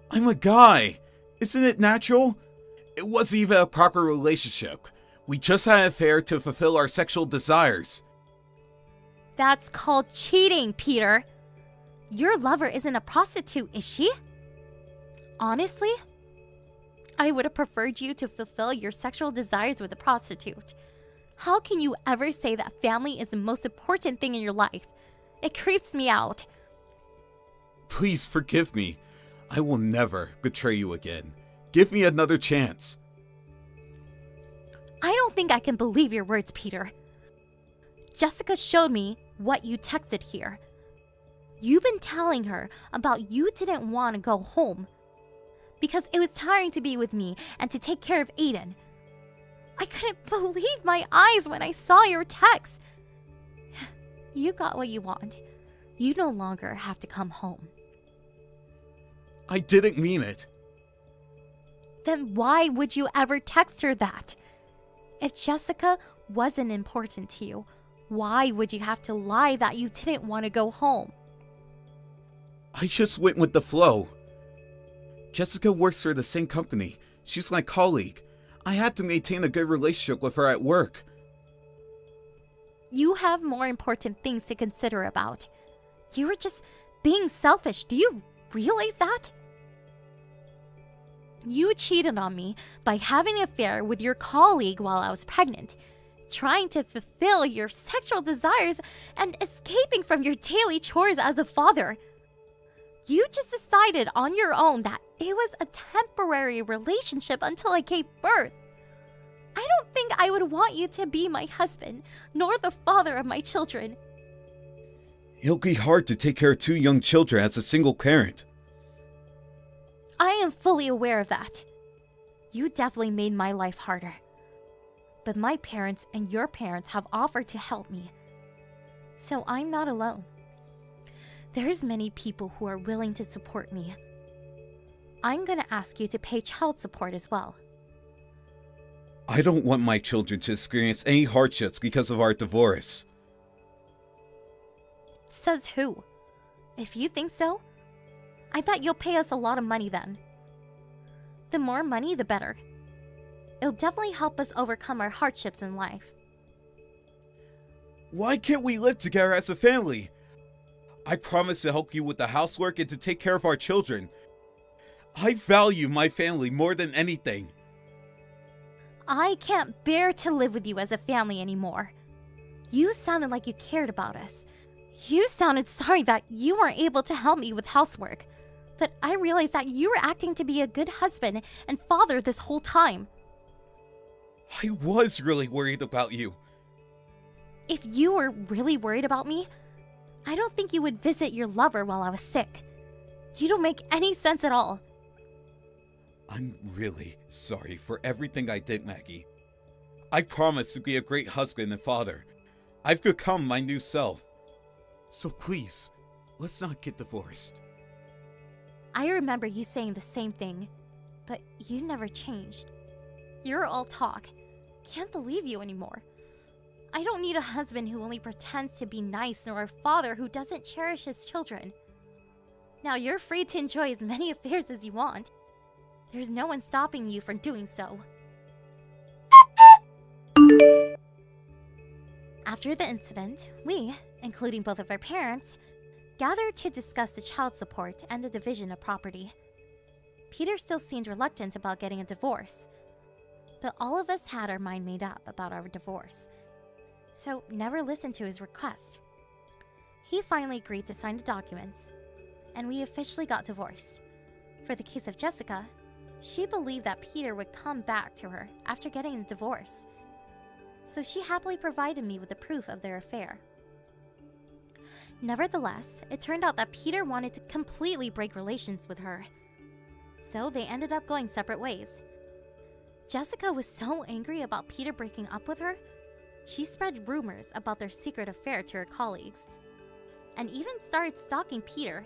I'm a guy. Isn't it natural? It wasn't even a proper relationship. We just had an affair to fulfill our sexual desires. That's called cheating, Peter. Your lover isn't a prostitute, is she? Honestly, I would have preferred you to fulfill your sexual desires with a prostitute. How can you ever say that family is the most important thing in your life? It creeps me out. Please forgive me. I will never betray you again. Give me another chance. I don't think I can believe your words, Peter. Jessica showed me what you texted here. You've been telling her about you didn't want to go home because it was tiring to be with me and to take care of Aiden. I couldn't believe my eyes when I saw your text. You got what you want. You no longer have to come home. I didn't mean it. Then why would you ever text her that? If Jessica wasn't important to you, why would you have to lie that you didn't want to go home? I just went with the flow. Jessica works for the same company. She's my colleague. I had to maintain a good relationship with her at work. You have more important things to consider about. You were just being selfish. Do you realize that? You cheated on me by having an affair with your colleague while I was pregnant, trying to fulfill your sexual desires and escaping from your daily chores as a father. You just decided on your own that it was a temporary relationship until I gave birth. I don't think I would want you to be my husband, nor the father of my children. It'll be hard to take care of two young children as a single parent. I am fully aware of that. You definitely made my life harder. But my parents and your parents have offered to help me. So I'm not alone. There's many people who are willing to support me. I'm gonna ask you to pay child support as well. I don't want my children to experience any hardships because of our divorce. Says who? If you think so, I bet you'll pay us a lot of money then. The more money, the better. It'll definitely help us overcome our hardships in life. Why can't we live together as a family? I promise to help you with the housework and to take care of our children. I value my family more than anything. I can't bear to live with you as a family anymore. You sounded like you cared about us. You sounded sorry that you weren't able to help me with housework. But I realized that you were acting to be a good husband and father this whole time. I was really worried about you. If you were really worried about me, I don't think you would visit your lover while I was sick. You don't make any sense at all. I'm really sorry for everything I did, Maggie. I promise to be a great husband and father. I've become my new self. So please, let's not get divorced. I remember you saying the same thing, but you never changed. You're all talk. Can't believe you anymore. I don't need a husband who only pretends to be nice nor a father who doesn't cherish his children. Now you're free to enjoy as many affairs as you want. There's no one stopping you from doing so. After the incident, we, including both of our parents, gathered to discuss the child support and the division of property. Peter still seemed reluctant about getting a divorce, but all of us had our mind made up about our divorce, so never listened to his request. He finally agreed to sign the documents, and we officially got divorced. For the case of Jessica, she believed that Peter would come back to her after getting a divorce, so she happily provided me with the proof of their affair. Nevertheless, it turned out that Peter wanted to completely break relations with her, so they ended up going separate ways. Jessica was so angry about Peter breaking up with her, she spread rumors about their secret affair to her colleagues, and even started stalking Peter,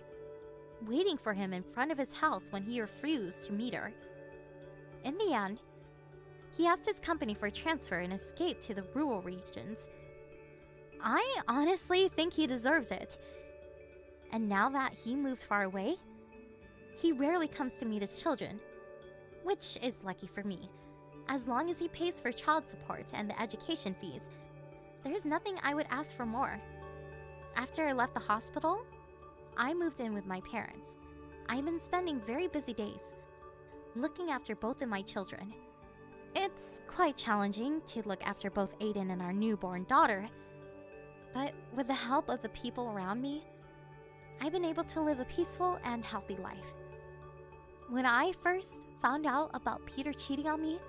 waiting for him in front of his house when he refused to meet her. In the end, he asked his company for a transfer and escaped to the rural regions. I honestly think he deserves it. And now that he moved far away, he rarely comes to meet his children, which is lucky for me. As long as he pays for child support and the education fees, there's nothing I would ask for more. After I left the hospital, I moved in with my parents. I've been spending very busy days, looking after both of my children. It's quite challenging to look after both Aiden and our newborn daughter, but with the help of the people around me, I've been able to live a peaceful and healthy life. When I first found out about Peter cheating on me,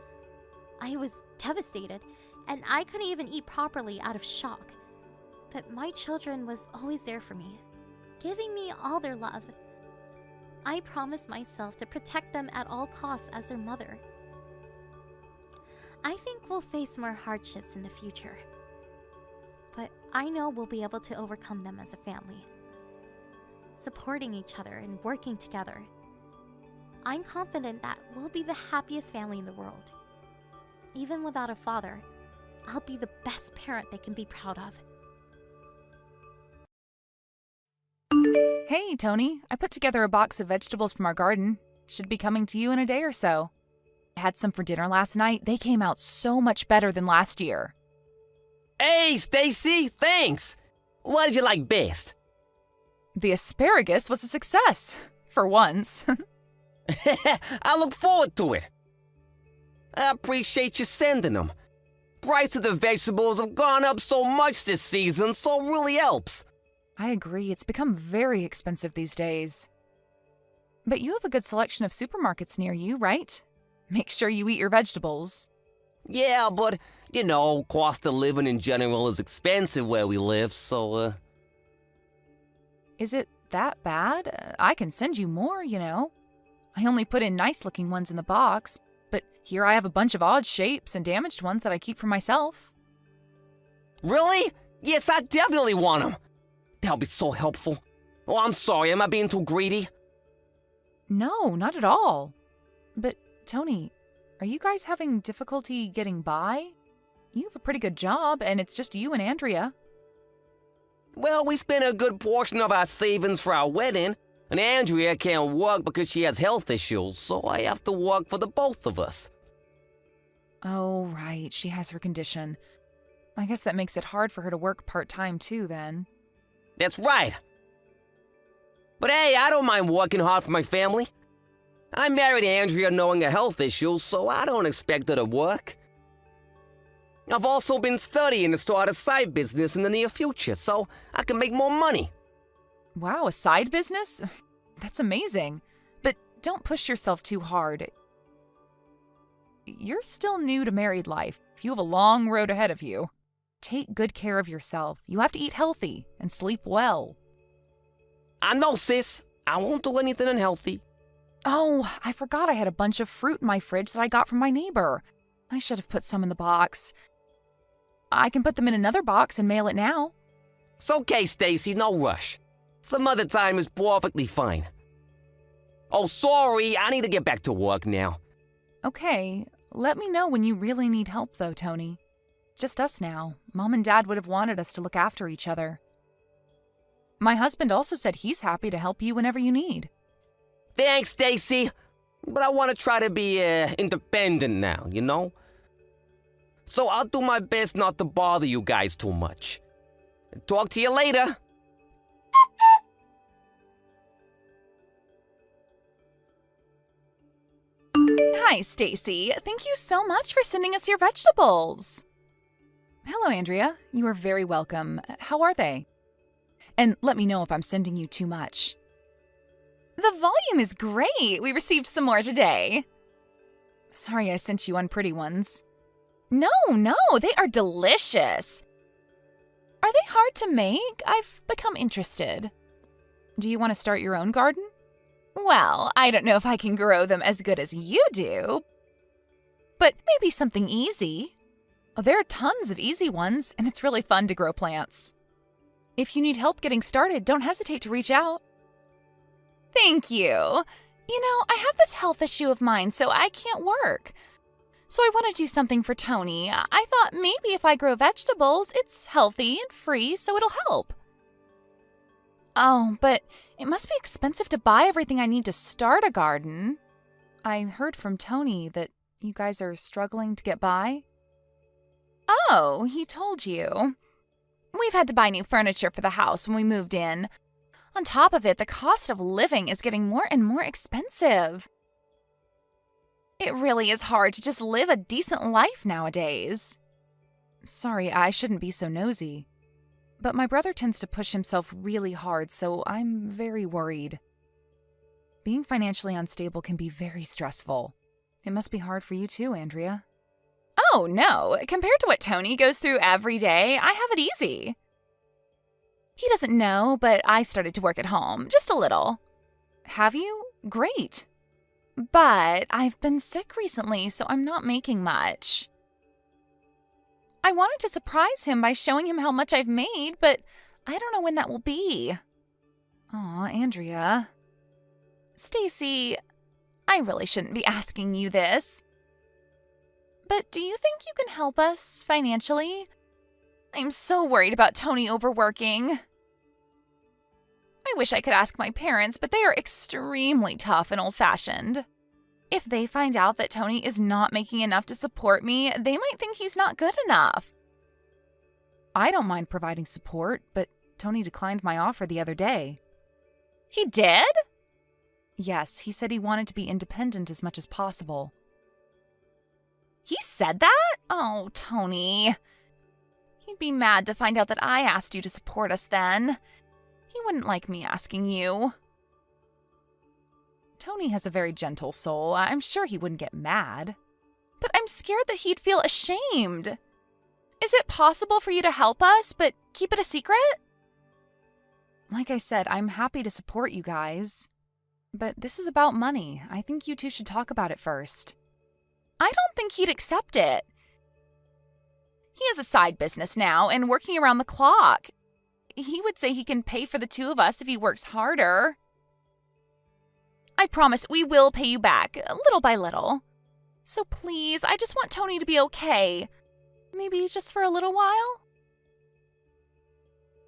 I was devastated, and I couldn't even eat properly out of shock. But my children was always there for me, giving me all their love. I promised myself to protect them at all costs as their mother. I think we'll face more hardships in the future, but I know we'll be able to overcome them as a family, supporting each other and working together. I'm confident that we'll be the happiest family in the world. Even without a father, I'll be the best parent they can be proud of. Hey, Tony. I put together a box of vegetables from our garden. Should be coming to you in a day or so. I had some for dinner last night. They came out so much better than last year. Hey, Stacy, thanks. What did you like best? The asparagus was a success, for once. I look forward to it. I appreciate you sending them. Price of the vegetables have gone up so much this season, so it really helps. I agree, it's become very expensive these days. But you have a good selection of supermarkets near you, right? Make sure you eat your vegetables. Yeah, but, cost of living in general is expensive where we live, so, Is it that bad? I can send you more, I only put in nice-looking ones in the box, but here I have a bunch of odd shapes and damaged ones that I keep for myself. Really? Yes, I definitely want them. That'll be so helpful. Oh, I'm sorry, am I being too greedy? No, not at all. But, Tony, are you guys having difficulty getting by? You have a pretty good job, and it's just you and Andrea. Well, we spent a good portion of our savings for our wedding, and Andrea can't work because she has health issues, so I have to work for the both of us. Oh, right, she has her condition. I guess that makes it hard for her to work part-time too, then. That's right. But hey, I don't mind working hard for my family. I married Andrea knowing her health issues, so I don't expect her to work. I've also been studying to start a side business in the near future, so I can make more money. Wow, a side business? That's amazing. But don't push yourself too hard. You're still new to married life. You have a long road ahead of you. Take good care of yourself. You have to eat healthy and sleep well. I know, sis. I won't do anything unhealthy. Oh, I forgot I had a bunch of fruit in my fridge that I got from my neighbor. I should have put some in the box. I can put them in another box and mail it now. It's okay, Stacy, no rush. Some other time is perfectly fine. Oh, sorry, I need to get back to work now. Okay, let me know when you really need help though, Tony. Just us now. Mom and Dad would have wanted us to look after each other. My husband also said he's happy to help you whenever you need. Thanks, Stacy. But I want to try to be independent now, you know? So I'll do my best not to bother you guys too much. Talk to you later. Hi, Stacy. Thank you so much for sending us your vegetables. Hello, Andrea. You are very welcome. How are they? And let me know if I'm sending you too much. The volume is great. We received some more today. Sorry I sent you unpretty ones. No, they are delicious. Are they hard to make? I've become interested. Do you want to start your own garden? Well, I don't know if I can grow them as good as you do, but maybe something easy. Oh, there are tons of easy ones, and it's really fun to grow plants. If you need help getting started, don't hesitate to reach out. Thank you. You know, I have this health issue of mine, so I can't work. So I want to do something for Tony. I thought maybe if I grow vegetables, it's healthy and free, so it'll help. Oh, but it must be expensive to buy everything I need to start a garden. I heard from Tony that you guys are struggling to get by. Oh, he told you. We've had to buy new furniture for the house when we moved in. On top of it, the cost of living is getting more and more expensive. It really is hard to just live a decent life nowadays. Sorry, I shouldn't be so nosy. But my brother tends to push himself really hard, so I'm very worried. Being financially unstable can be very stressful. It must be hard for you too, Andrea. Oh, no. Compared to what Tony goes through every day, I have it easy. He doesn't know, but I started to work at home, just a little. Have you? Great. But I've been sick recently, so I'm not making much. I wanted to surprise him by showing him how much I've made, but I don't know when that will be. Aw, Andrea. Stacy, I really shouldn't be asking you this. But do you think you can help us financially? I'm so worried about Tony overworking. I wish I could ask my parents, but they are extremely tough and old-fashioned. If they find out that Tony is not making enough to support me, they might think he's not good enough. I don't mind providing support, but Tony declined my offer the other day. He did? Yes, he said he wanted to be independent as much as possible. He said that? Oh, Tony. He'd be mad to find out that I asked you to support us then. He wouldn't like me asking you. Tony has a very gentle soul. I'm sure he wouldn't get mad. But I'm scared that he'd feel ashamed. Is it possible for you to help us, but keep it a secret? Like I said, I'm happy to support you guys. But this is about money. I think you two should talk about it first. I don't think he'd accept it. He has a side business now and working around the clock. He would say he can pay for the two of us if he works harder. I promise we will pay you back, little by little. So please, I just want Tony to be okay. Maybe just for a little while?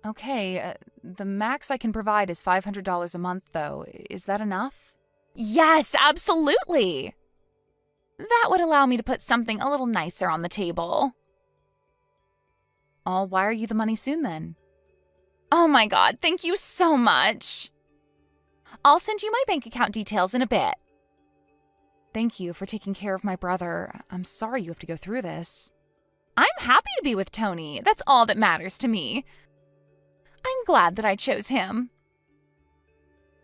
Okay, the max I can provide is $500 a month, though. Is that enough? Yes, absolutely! That would allow me to put something a little nicer on the table. I'll wire you the money soon, then. Oh my god, thank you so much! I'll send you my bank account details in a bit. Thank you for taking care of my brother. I'm sorry you have to go through this. I'm happy to be with Tony. That's all that matters to me. I'm glad that I chose him.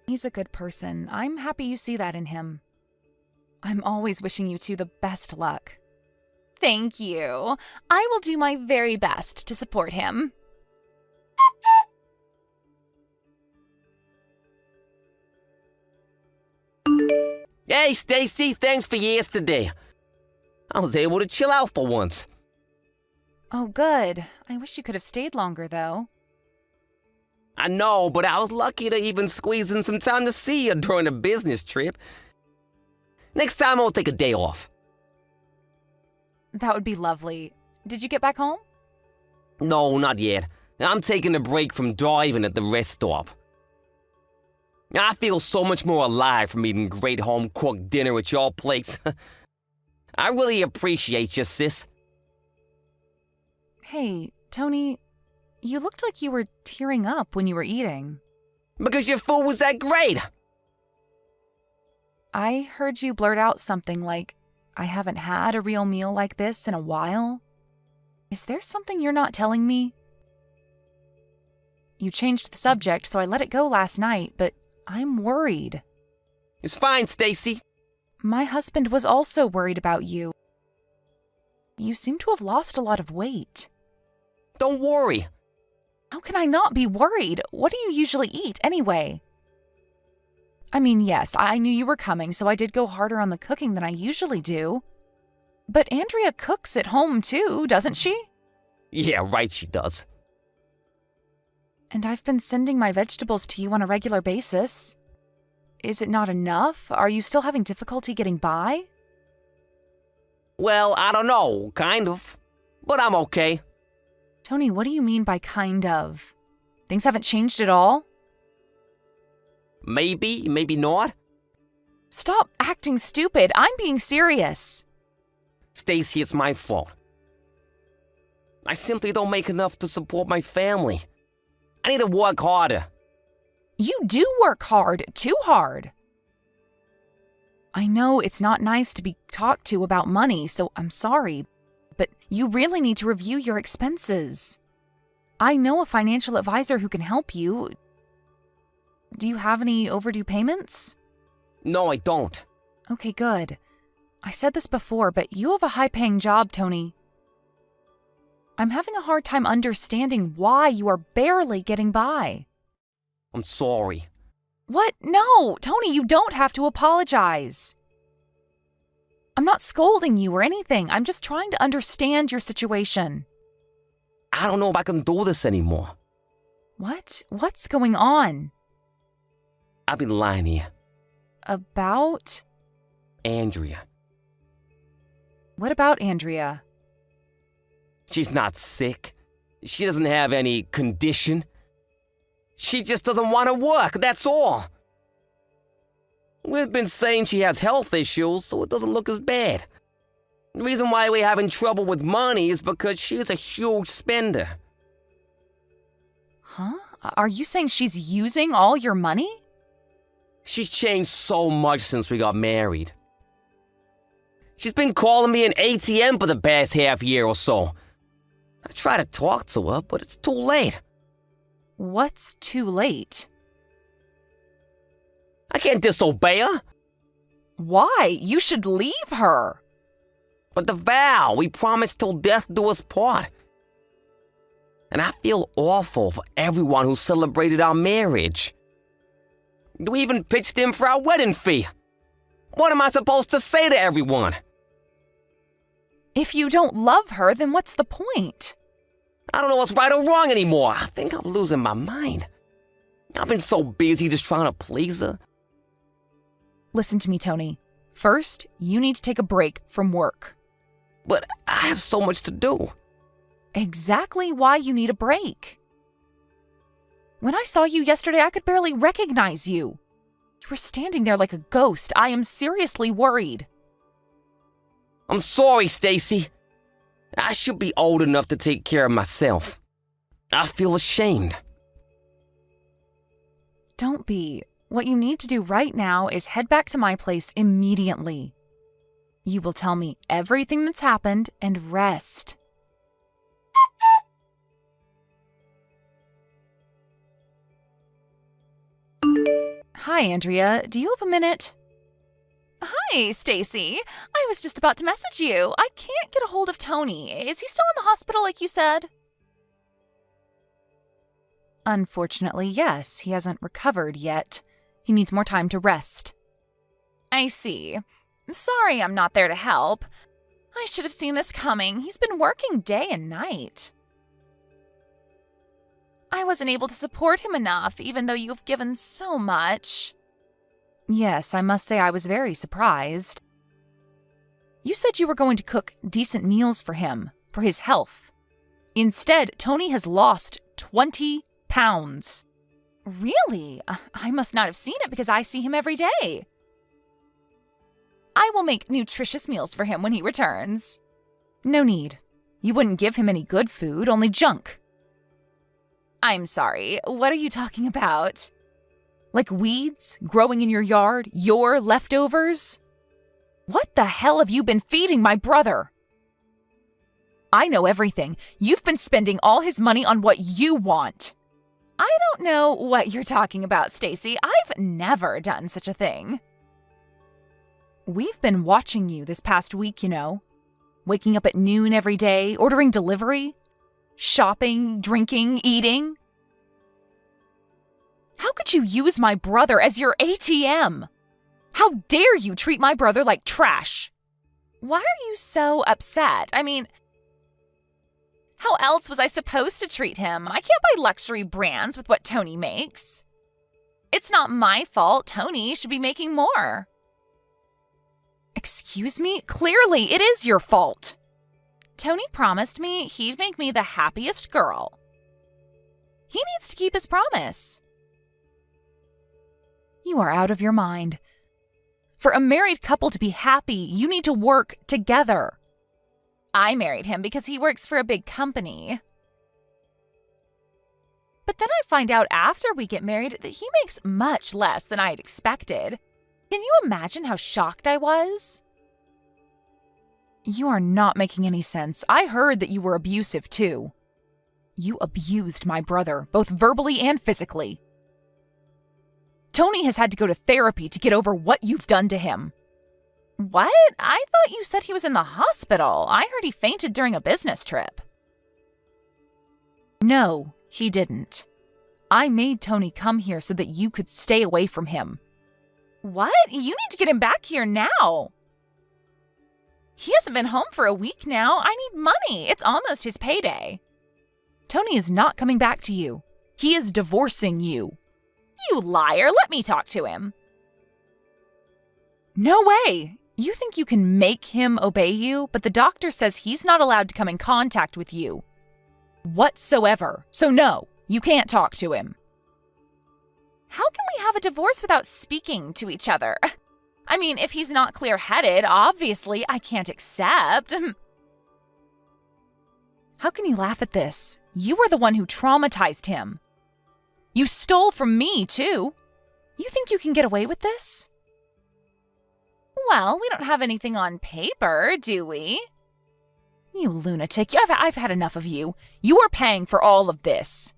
He's a good person. I'm happy you see that in him. I'm always wishing you two the best luck. Thank you. I will do my very best to support him. Hey, Stacy, thanks for yesterday. I was able to chill out for once. Oh, good. I wish you could have stayed longer, though. I know, but I was lucky to even squeeze in some time to see you during a business trip. Next time I'll take a day off. That would be lovely. Did you get back home? No, not yet. I'm taking a break from driving at the rest stop. I feel so much more alive from eating great home-cooked dinner at your place. I really appreciate you, sis. Hey, Tony, you looked like you were tearing up when you were eating. Because your food was that great. I heard you blurt out something like, I haven't had a real meal like this in a while. Is there something you're not telling me? You changed the subject, so I let it go last night, but I'm worried. It's fine, Stacy. My husband was also worried about you. You seem to have lost a lot of weight. Don't worry. How can I not be worried? What do you usually eat, anyway? I mean, yes, I knew you were coming, so I did go harder on the cooking than I usually do. But Andrea cooks at home, too, doesn't she? Yeah, right, she does. And I've been sending my vegetables to you on a regular basis. Is it not enough? Are you still having difficulty getting by? Well, I don't know, kind of. But I'm okay. Tony, what do you mean by kind of? Things haven't changed at all? Maybe, maybe not. Stop acting stupid. I'm being serious. Stacy, it's my fault. I simply don't make enough to support my family. I need to work harder. You do work hard, too hard. I know it's not nice to be talked to about money, so I'm sorry, but you really need to review your expenses. I know a financial advisor who can help you. Do you have any overdue payments? No, I don't. Okay, good. I said this before, but you have a high-paying job, Tony. I'm having a hard time understanding why you are barely getting by. I'm sorry. What? No, Tony, you don't have to apologize. I'm not scolding you or anything. I'm just trying to understand your situation. I don't know if I can do this anymore. What? What's going on? I've been lying here. About? Andrea. What about Andrea? She's not sick. She doesn't have any condition. She just doesn't want to work, that's all. We've been saying she has health issues, so it doesn't look as bad. The reason why we're having trouble with money is because she's a huge spender. Huh? Are you saying she's using all your money? She's changed so much since we got married. She's been calling me an ATM for the past half year or so. I try to talk to her, but it's too late. What's too late? I can't disobey her. Why? You should leave her. But the vow, we promised till death do us part. And I feel awful for everyone who celebrated our marriage. We even pitched in for our wedding fee. What am I supposed to say to everyone? If you don't love her, then what's the point? I don't know what's right or wrong anymore. I think I'm losing my mind. I've been so busy just trying to please her. Listen to me, Tony. First, you need to take a break from work. But I have so much to do. Exactly why you need a break. When I saw you yesterday, I could barely recognize you. You were standing there like a ghost. I am seriously worried. I'm sorry, Stacy. I should be old enough to take care of myself. I feel ashamed. Don't be. What you need to do right now is head back to my place immediately. You will tell me everything that's happened and rest. Hi, Andrea. Do you have a minute? Hi, Stacy. I was just about to message you. I can't get a hold of Tony. Is he still in the hospital like you said? Unfortunately, yes. He hasn't recovered yet. He needs more time to rest. I see. Sorry I'm not there to help. I should have seen this coming. He's been working day and night. I wasn't able to support him enough, even though you've given so much. Yes, I must say I was very surprised. You said you were going to cook decent meals for him, for his health. Instead, Tony has lost 20 pounds. Really? I must not have seen it because I see him every day. I will make nutritious meals for him when he returns. No need. You wouldn't give him any good food, only junk. I'm sorry, what are you talking about? Like weeds growing in your yard, your leftovers? What the hell have you been feeding my brother? I know everything. You've been spending all his money on what you want. I don't know what you're talking about, Stacy. I've never done such a thing. We've been watching you this past week, you know. Waking up at noon every day, ordering delivery, shopping, drinking, eating. How could you use my brother as your ATM? How dare you treat my brother like trash? Why are you so upset? I mean, how else was I supposed to treat him? I can't buy luxury brands with what Tony makes. It's not my fault. Tony should be making more. Excuse me? Clearly, it is your fault. Tony promised me he'd make me the happiest girl. He needs to keep his promise. You are out of your mind. For a married couple to be happy, you need to work together. I married him because he works for a big company. But then I find out after we get married that he makes much less than I had expected. Can you imagine how shocked I was? You are not making any sense. I heard that you were abusive too. You abused my brother, both verbally and physically. Tony has had to go to therapy to get over what you've done to him. What? I thought you said he was in the hospital. I heard he fainted during a business trip. No, he didn't. I made Tony come here so that you could stay away from him. What? You need to get him back here now. He hasn't been home for a week now. I need money. It's almost his payday. Tony is not coming back to you. He is divorcing you. You liar. Let me talk to him. No way. You think you can make him obey you, but the doctor says he's not allowed to come in contact with you whatsoever. So no, you can't talk to him. How can we have a divorce without speaking to each other? I mean, if he's not clear-headed, obviously I can't accept. How can you laugh at this? You were the one who traumatized him. You stole from me, too. You think you can get away with this? Well, we don't have anything on paper, do we? You lunatic. I've had enough of you. You are paying for all of this.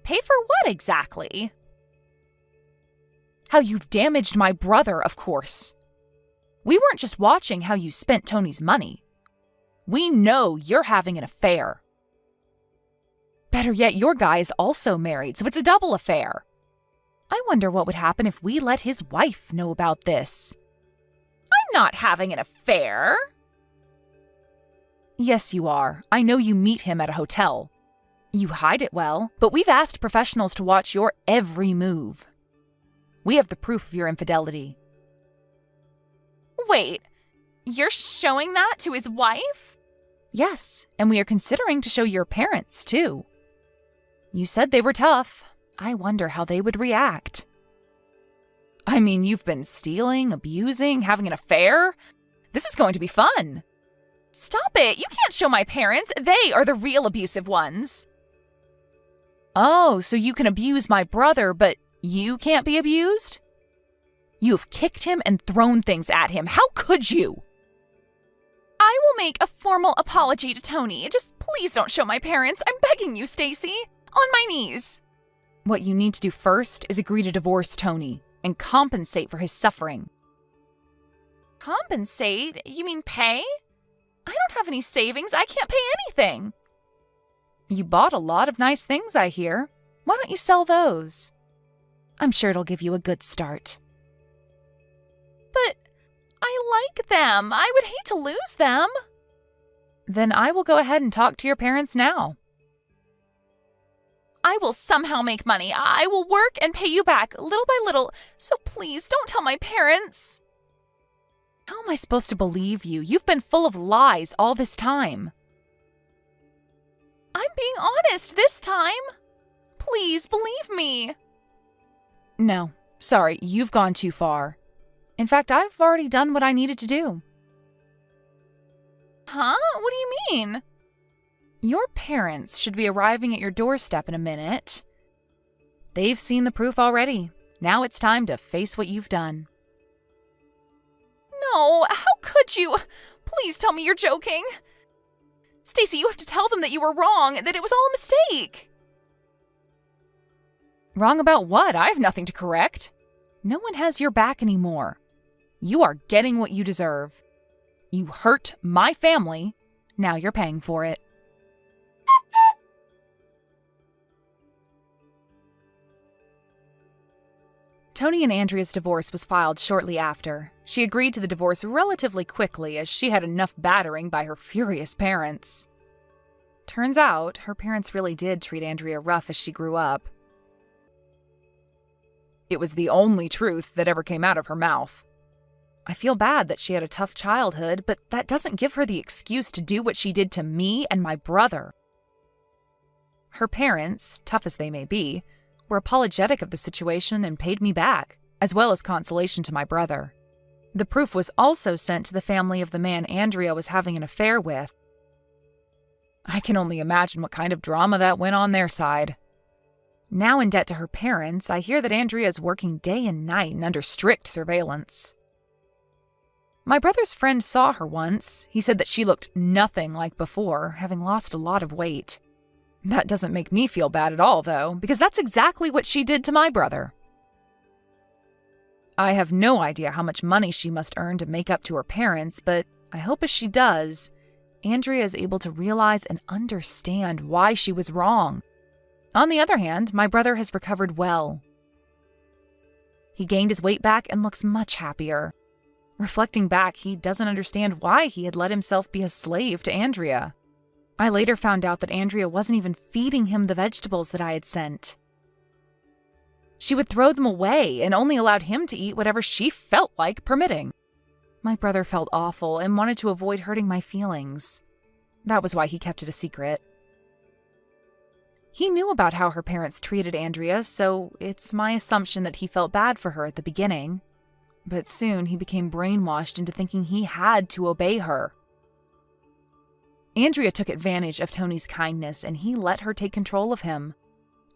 Pay for what exactly? How you've damaged my brother, of course. We weren't just watching how you spent Tony's money. We know you're having an affair. Better yet, your guy is also married, so it's a double affair. I wonder what would happen if we let his wife know about this. I'm not having an affair. Yes, you are. I know you meet him at a hotel. You hide it well, but we've asked professionals to watch your every move. We have the proof of your infidelity. Wait, you're showing that to his wife? Yes, and we are considering to show your parents, too. You said they were tough. I wonder how they would react. I mean, you've been stealing, abusing, having an affair. This is going to be fun. Stop it! You can't show my parents. They are the real abusive ones. Oh, so you can abuse my brother, but you can't be abused? You've kicked him and thrown things at him. How could you? I will make a formal apology to Tony. Just please don't show my parents. I'm begging you, Stacy. On my knees. What you need to do first is agree to divorce Tony and compensate for his suffering. Compensate? You mean pay? I don't have any savings. I can't pay anything. You bought a lot of nice things, I hear. Why don't you sell those? I'm sure it'll give you a good start. But I like them. I would hate to lose them. Then I will go ahead and talk to your parents now. I will somehow make money. I will work and pay you back little by little. So please don't tell my parents. How am I supposed to believe you? You've been full of lies all this time. I'm being honest this time. Please believe me. No, sorry, you've gone too far. In fact, I've already done what I needed to do. Huh? What do you mean? Your parents should be arriving at your doorstep in a minute. They've seen the proof already. Now it's time to face what you've done. No, how could you? Please tell me you're joking. Stacy, you have to tell them that you were wrong, that it was all a mistake. Wrong about what? I have nothing to correct. No one has your back anymore. You are getting what you deserve. You hurt my family. Now you're paying for it. Tony and Andrea's divorce was filed shortly after. She agreed to the divorce relatively quickly as she had enough battering by her furious parents. Turns out, her parents really did treat Andrea rough as she grew up. It was the only truth that ever came out of her mouth. I feel bad that she had a tough childhood, but that doesn't give her the excuse to do what she did to me and my brother. Her parents, tough as they may be, were apologetic of the situation and paid me back, as well as consolation to my brother. The proof was also sent to the family of the man Andrea was having an affair with. I can only imagine what kind of drama that went on their side. Now in debt to her parents, I hear that Andrea is working day and night and under strict surveillance. My brother's friend saw her once. He said that she looked nothing like before, having lost a lot of weight. That doesn't make me feel bad at all, though, because that's exactly what she did to my brother. I have no idea how much money she must earn to make up to her parents, but I hope as she does, Andrea is able to realize and understand why she was wrong. On the other hand, my brother has recovered well. He gained his weight back and looks much happier. Reflecting back, he doesn't understand why he had let himself be a slave to Andrea. I later found out that Andrea wasn't even feeding him the vegetables that I had sent. She would throw them away and only allowed him to eat whatever she felt like permitting. My brother felt awful and wanted to avoid hurting my feelings. That was why he kept it a secret. He knew about how her parents treated Andrea, so it's my assumption that he felt bad for her at the beginning. But soon he became brainwashed into thinking he had to obey her. Andrea took advantage of Tony's kindness and he let her take control of him.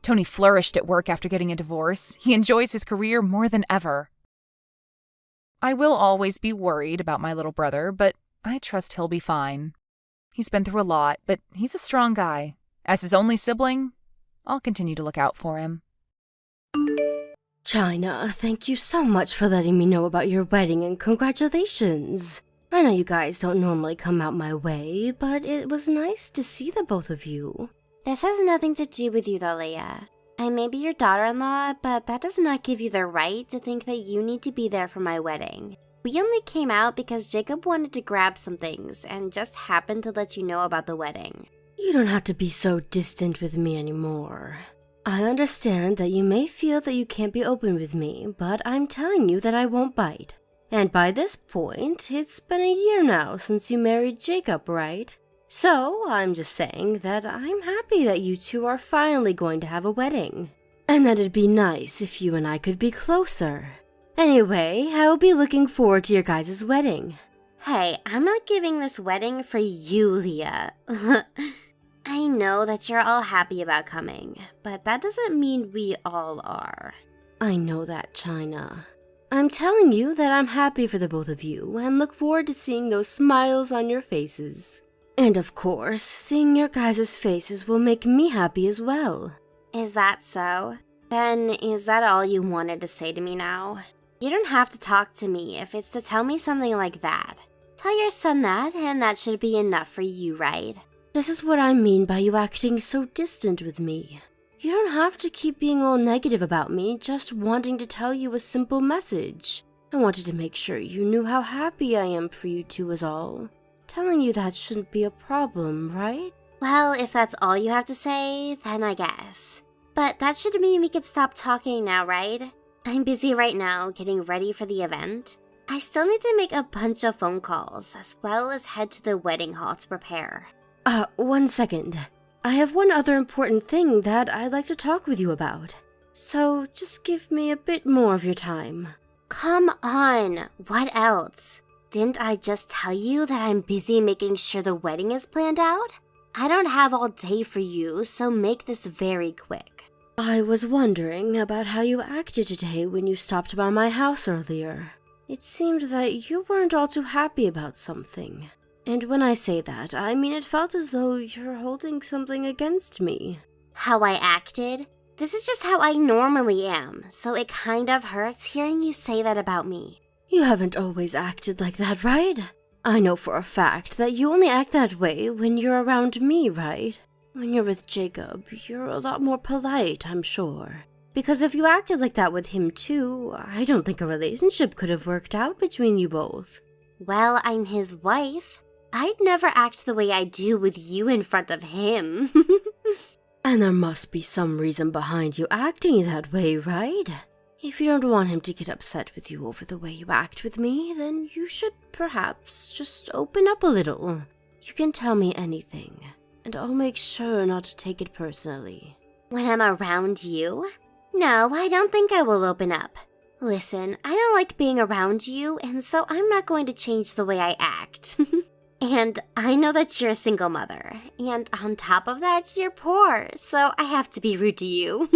Tony flourished at work after getting a divorce. He enjoys his career more than ever. I will always be worried about my little brother, but I trust he'll be fine. He's been through a lot, but he's a strong guy. As his only sibling, I'll continue to look out for him. China, thank you so much for letting me know about your wedding and congratulations. I know you guys don't normally come out my way, but it was nice to see the both of you. This has nothing to do with you though, Leia. I may be your daughter-in-law, but that does not give you the right to think that you need to be there for my wedding. We only came out because Jacob wanted to grab some things and just happened to let you know about the wedding. You don't have to be so distant with me anymore. I understand that you may feel that you can't be open with me, but I'm telling you that I won't bite. And by this point, it's been a year now since you married Jacob, right? So, I'm just saying that I'm happy that you two are finally going to have a wedding. And that it'd be nice if you and I could be closer. Anyway, I will be looking forward to your guys' wedding. Hey, I'm not giving this wedding for you, Leah. I know that you're all happy about coming, but that doesn't mean we all are. I know that, China. I'm telling you that I'm happy for the both of you and look forward to seeing those smiles on your faces. And of course, seeing your guys' faces will make me happy as well. Is that so? Then is that all you wanted to say to me now? You don't have to talk to me if it's to tell me something like that. Tell your son that, and that should be enough for you, right? This is what I mean by you acting so distant with me. You don't have to keep being all negative about me, just wanting to tell you a simple message. I wanted to make sure you knew how happy I am for you two is all. Telling you that shouldn't be a problem, right? Well, if that's all you have to say, then I guess. But that should mean we could stop talking now, right? I'm busy right now getting ready for the event. I still need to make a bunch of phone calls, as well as head to the wedding hall to prepare. 1 second. I have one other important thing that I'd like to talk with you about. So just give me a bit more of your time. Come on, what else? Didn't I just tell you that I'm busy making sure the wedding is planned out? I don't have all day for you, so make this very quick. I was wondering about how you acted today when you stopped by my house earlier. It seemed that you weren't all too happy about something. And when I say that, I mean it felt as though you're holding something against me. How I acted? This is just how I normally am, so it kind of hurts hearing you say that about me. You haven't always acted like that, right? I know for a fact that you only act that way when you're around me, right? When you're with Jacob, you're a lot more polite, I'm sure. Because if you acted like that with him too, I don't think a relationship could have worked out between you both. Well, I'm his wife. I'd never act the way I do with you in front of him. And there must be some reason behind you acting that way, right? If you don't want him to get upset with you over the way you act with me, then you should perhaps just open up a little. You can tell me anything, and I'll make sure not to take it personally. When I'm around you? No, I don't think I will open up. Listen, I don't like being around you, and so I'm not going to change the way I act. And I know that you're a single mother, and on top of that, you're poor, so I have to be rude to you.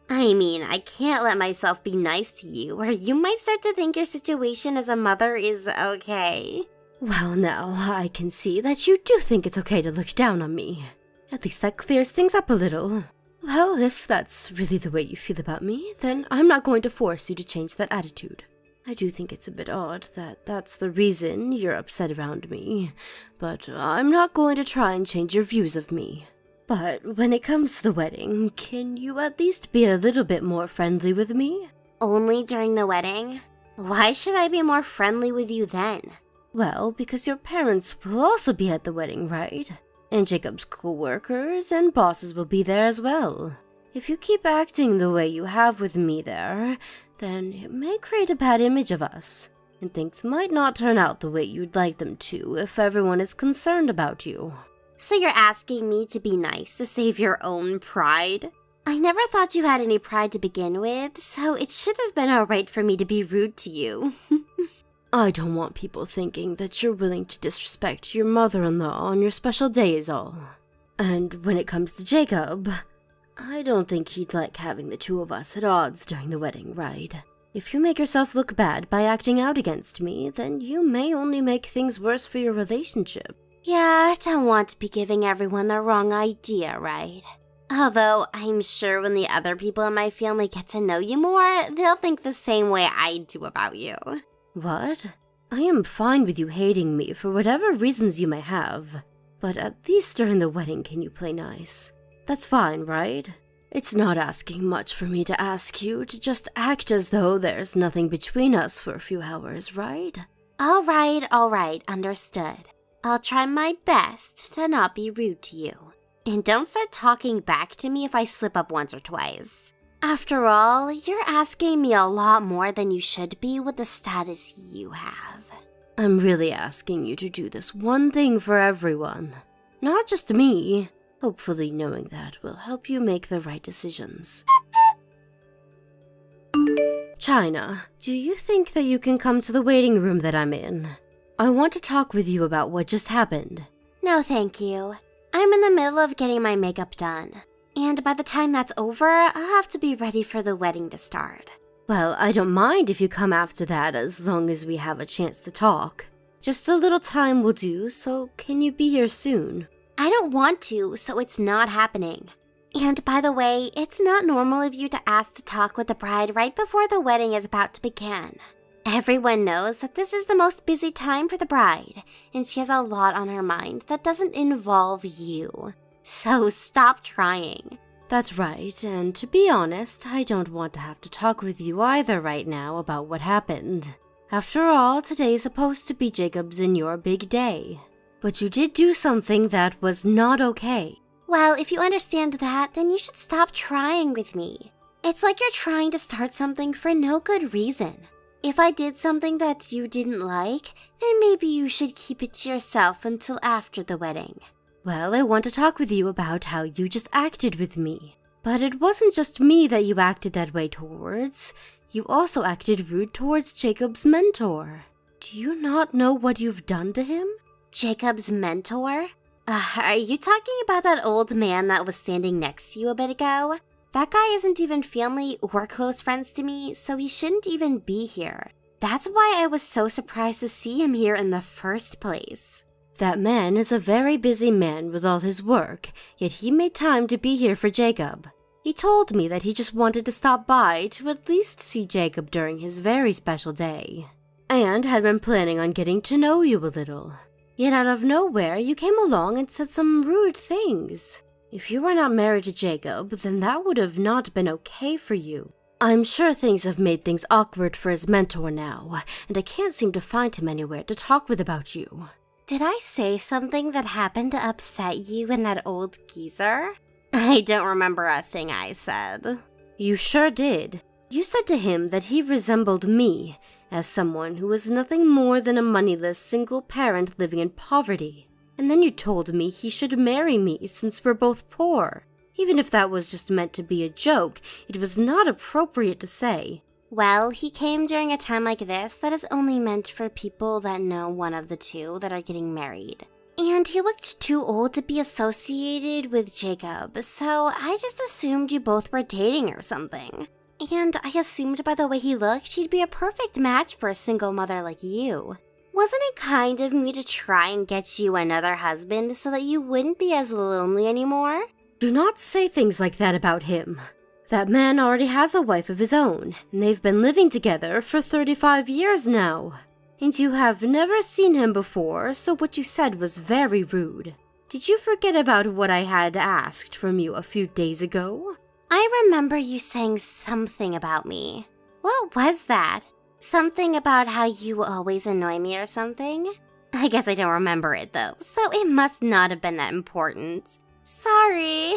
I mean, I can't let myself be nice to you, or you might start to think your situation as a mother is okay. Well, now, I can see that you do think it's okay to look down on me. At least that clears things up a little. Well, if that's really the way you feel about me, then I'm not going to force you to change that attitude. I do think it's a bit odd that that's the reason you're upset around me, but I'm not going to try and change your views of me. But when it comes to the wedding, can you at least be a little bit more friendly with me? Only during the wedding? Why should I be more friendly with you then? Well, because your parents will also be at the wedding, right? And Jacob's co-workers and bosses will be there as well. If you keep acting the way you have with me there, then it may create a bad image of us, and things might not turn out the way you'd like them to if everyone is concerned about you. So you're asking me to be nice to save your own pride? I never thought you had any pride to begin with, so it should have been alright for me to be rude to you. I don't want people thinking that you're willing to disrespect your mother-in-law on your special day is all. And when it comes to Jacob, I don't think he'd like having the two of us at odds during the wedding, right? If you make yourself look bad by acting out against me, then you may only make things worse for your relationship. Yeah, I don't want to be giving everyone the wrong idea, right? Although, I'm sure when the other people in my family get to know you more, they'll think the same way I do about you. What? I am fine with you hating me for whatever reasons you may have, but at least during the wedding can you play nice? That's fine, right? It's not asking much for me to ask you to just act as though there's nothing between us for a few hours, right? All right, understood. I'll try my best to not be rude to you. And don't start talking back to me if I slip up once or twice. After all, you're asking me a lot more than you should be with the status you have. I'm really asking you to do this one thing for everyone. Not just me. Hopefully knowing that will help you make the right decisions. China, do you think that you can come to the waiting room that I'm in? I want to talk with you about what just happened. No, thank you. I'm in the middle of getting my makeup done. And by the time that's over, I'll have to be ready for the wedding to start. Well, I don't mind if you come after that as long as we have a chance to talk. Just a little time will do, so can you be here soon? I don't want to, so it's not happening. And by the way, it's not normal of you to ask to talk with the bride right before the wedding is about to begin. Everyone knows that this is the most busy time for the bride, and she has a lot on her mind that doesn't involve you. So stop trying. That's right, and to be honest, I don't want to have to talk with you either right now about what happened. After all, today's supposed to be Jacob's and your big day. But you did do something that was not okay. Well, if you understand that, then you should stop trying with me. It's like you're trying to start something for no good reason. If I did something that you didn't like, then maybe you should keep it to yourself until after the wedding. Well, I want to talk with you about how you just acted with me. But it wasn't just me that you acted that way towards. You also acted rude towards Jacob's mentor. Do you not know what you've done to him? Jacob's mentor? Are you talking about that old man that was standing next to you a bit ago? That guy isn't even family or close friends to me, so he shouldn't even be here. That's why I was so surprised to see him here in the first place. That man is a very busy man with all his work, yet he made time to be here for Jacob. He told me that he just wanted to stop by to at least see Jacob during his very special day, and had been planning on getting to know you a little. Yet out of nowhere, you came along and said some rude things. If you were not married to Jacob, then that would have not been okay for you. I'm sure things have made things awkward for his mentor now, and I can't seem to find him anywhere to talk with about you. Did I say something that happened to upset you and that old geezer? I don't remember a thing I said. You sure did. You said to him that he resembled me, as someone who was nothing more than a moneyless single parent living in poverty. And then you told me he should marry me since we're both poor. Even if that was just meant to be a joke, it was not appropriate to say. Well, he came during a time like this that is only meant for people that know one of the two that are getting married. And he looked too old to be associated with Jacob, so I just assumed you both were dating or something. And I assumed by the way he looked, he'd be a perfect match for a single mother like you. Wasn't it kind of me to try and get you another husband so that you wouldn't be as lonely anymore? Do not say things like that about him. That man already has a wife of his own, and they've been living together for 35 years now. And you have never seen him before, so what you said was very rude. Did you forget about what I had asked from you a few days ago? I remember you saying something about me. What was that? Something about how you always annoy me or something? I guess I don't remember it though, so it must not have been that important. Sorry.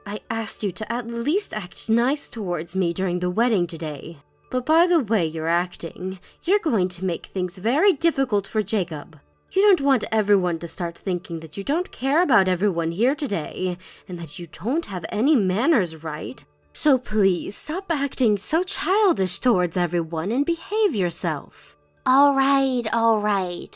I asked you to at least act nice towards me during the wedding today. But by the way you're acting, you're going to make things very difficult for Jacob. You don't want everyone to start thinking that you don't care about everyone here today, and that you don't have any manners, right? So please, stop acting so childish towards everyone and behave yourself. All right,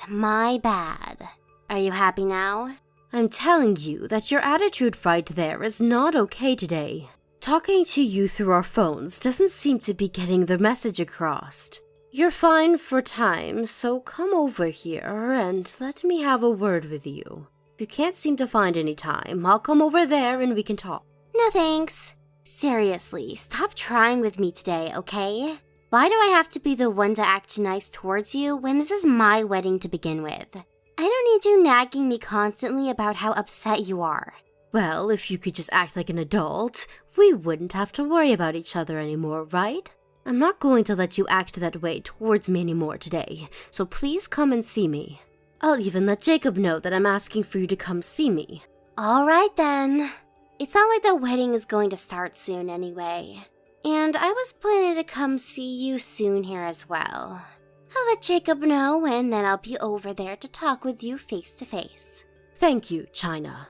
my bad. Are you happy now? I'm telling you that your attitude right there is not okay today. Talking to you through our phones doesn't seem to be getting the message across. You're fine for time, so come over here and let me have a word with you. If you can't seem to find any time, I'll come over there and we can talk. No thanks. Seriously, stop trying with me today, okay? Why do I have to be the one to act nice towards you when this is my wedding to begin with? I don't need you nagging me constantly about how upset you are. Well, if you could just act like an adult, we wouldn't have to worry about each other anymore, right? I'm not going to let you act that way towards me anymore today, so please come and see me. I'll even let Jacob know that I'm asking for you to come see me. Alright then. It's not like the wedding is going to start soon anyway. And I was planning to come see you soon here as well. I'll let Jacob know, and then I'll be over there to talk with you face to face. Thank you, China.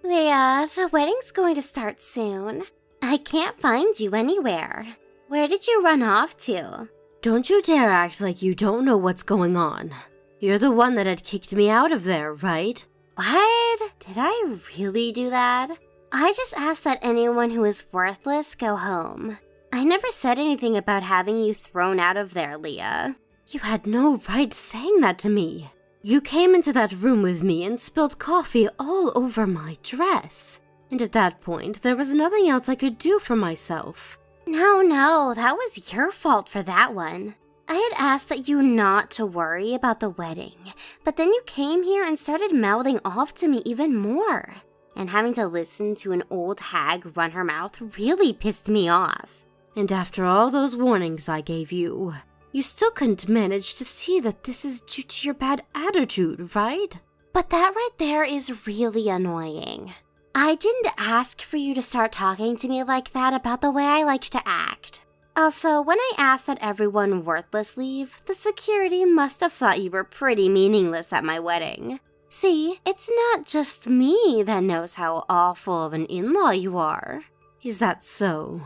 Leah, the wedding's going to start soon. I can't find you anywhere. Where did you run off to? Don't you dare act like you don't know what's going on. You're the one that had kicked me out of there, right? What? Did I really do that? I just asked that anyone who is worthless go home. I never said anything about having you thrown out of there, Leah. You had no right saying that to me. You came into that room with me and spilled coffee all over my dress. And at that point, there was nothing else I could do for myself. No, that was your fault for that one. I had asked that you not to worry about the wedding, but then you came here and started mouthing off to me even more. And having to listen to an old hag run her mouth really pissed me off. And after all those warnings I gave you, you still couldn't manage to see that this is due to your bad attitude, right? But that right there is really annoying. I didn't ask for you to start talking to me like that about the way I like to act. Also, when I asked that everyone worthless leave, the security must have thought you were pretty meaningless at my wedding. See, it's not just me that knows how awful of an in-law you are. Is that so?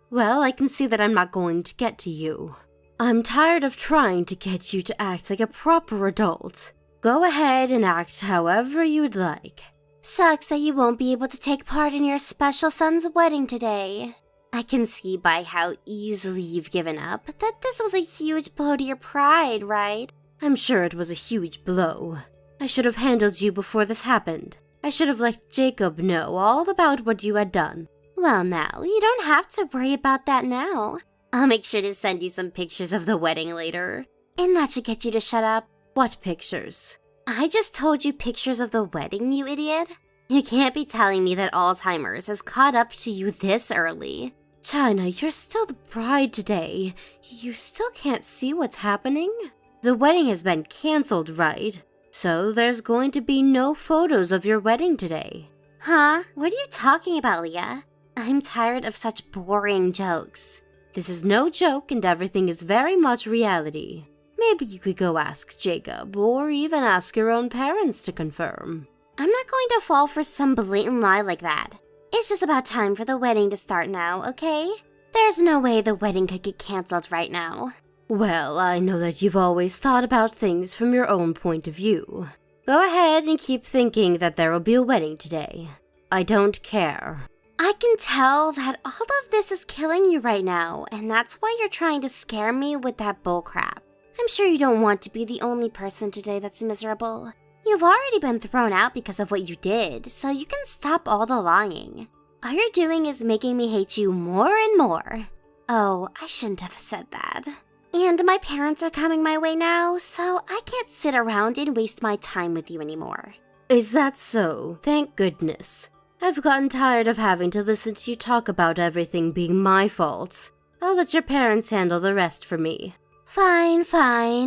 Well, I can see that I'm not going to get to you. I'm tired of trying to get you to act like a proper adult. Go ahead and act however you'd like. Sucks that you won't be able to take part in your special son's wedding today. I can see by how easily you've given up that this was a huge blow to your pride, right? I'm sure it was a huge blow. I should have handled you before this happened. I should have let Jacob know all about what you had done. Well now, you don't have to worry about that now. I'll make sure to send you some pictures of the wedding later. And that should get you to shut up. What pictures? I just told you pictures of the wedding, you idiot. You can't be telling me that Alzheimer's has caught up to you this early. China, you're still the bride today. You still can't see what's happening? The wedding has been canceled, right? So there's going to be no photos of your wedding today. Huh? What are you talking about, Leah? I'm tired of such boring jokes. This is no joke and everything is very much reality. Maybe you could go ask Jacob, or even ask your own parents to confirm. I'm not going to fall for some blatant lie like that. It's just about time for the wedding to start now, okay? There's no way the wedding could get canceled right now. Well, I know that you've always thought about things from your own point of view. Go ahead and keep thinking that there will be a wedding today. I don't care. I can tell that all of this is killing you right now, and that's why you're trying to scare me with that bullcrap. I'm sure you don't want to be the only person today that's miserable. You've already been thrown out because of what you did, so you can stop all the lying. All you're doing is making me hate you more and more. Oh, I shouldn't have said that. And my parents are coming my way now, so I can't sit around and waste my time with you anymore. Is that so? Thank goodness. I've gotten tired of having to listen to you talk about everything being my fault. I'll let your parents handle the rest for me. Fine.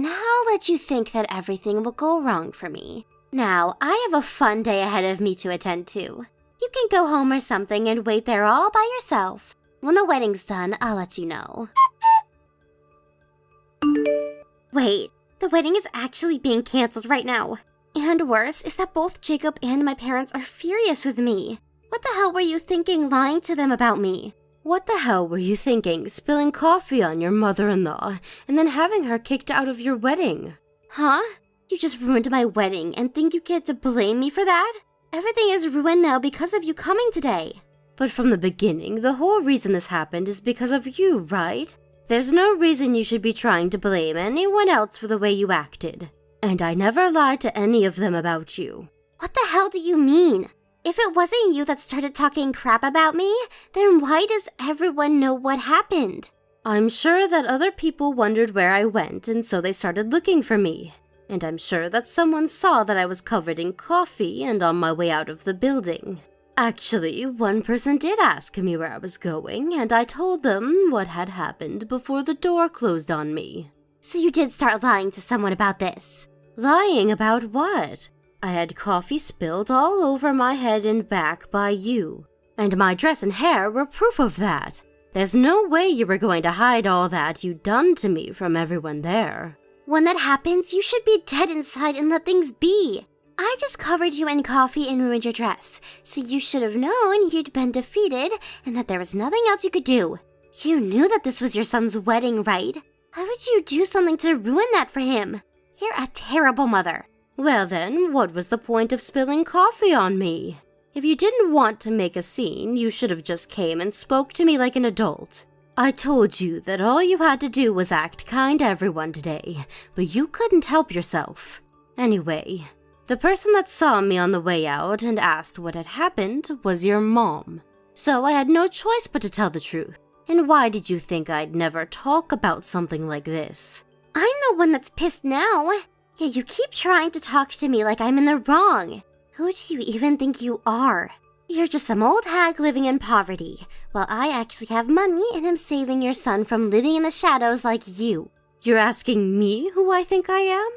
I'll let you think that everything will go wrong for me. Now, I have a fun day ahead of me to attend to. You can go home or something and wait there all by yourself. When the wedding's done, I'll let you know. Wait, the wedding is actually being canceled right now. And worse is that both Jacob and my parents are furious with me. What the hell were you thinking lying to them about me? What the hell were you thinking, spilling coffee on your mother-in-law and then having her kicked out of your wedding? Huh? You just ruined my wedding and think you get to blame me for that? Everything is ruined now because of you coming today. But from the beginning, the whole reason this happened is because of you, right? There's no reason you should be trying to blame anyone else for the way you acted. And I never lied to any of them about you. What the hell do you mean? If it wasn't you that started talking crap about me, then why does everyone know what happened? I'm sure that other people wondered where I went, and so they started looking for me. and I'm sure that someone saw that I was covered in coffee and on my way out of the building. Actually, one person did ask me where I was going, and I told them what had happened before the door closed on me. So you did start lying to someone about this? Lying about what? I had coffee spilled all over my head and back by you, and my dress and hair were proof of that. There's no way you were going to hide all that you'd done to me from everyone there. When that happens, you should be dead inside and let things be. I just covered you in coffee and ruined your dress, so you should have known you'd been defeated and that there was nothing else you could do. You knew that this was your son's wedding, right? How would you do something to ruin that for him? You're a terrible mother. Well then, what was the point of spilling coffee on me? If you didn't want to make a scene, you should have just came and spoke to me like an adult. I told you that all you had to do was act kind to everyone today, but you couldn't help yourself. Anyway, the person that saw me on the way out and asked what had happened was your mom. So I had no choice but to tell the truth. And why did you think I'd never talk about something like this? I'm the one that's pissed now. Yet you keep trying to talk to me like I'm in the wrong. Who do you even think you are? You're just some old hag living in poverty, while I actually have money and am saving your son from living in the shadows like you. You're asking me who I think I am?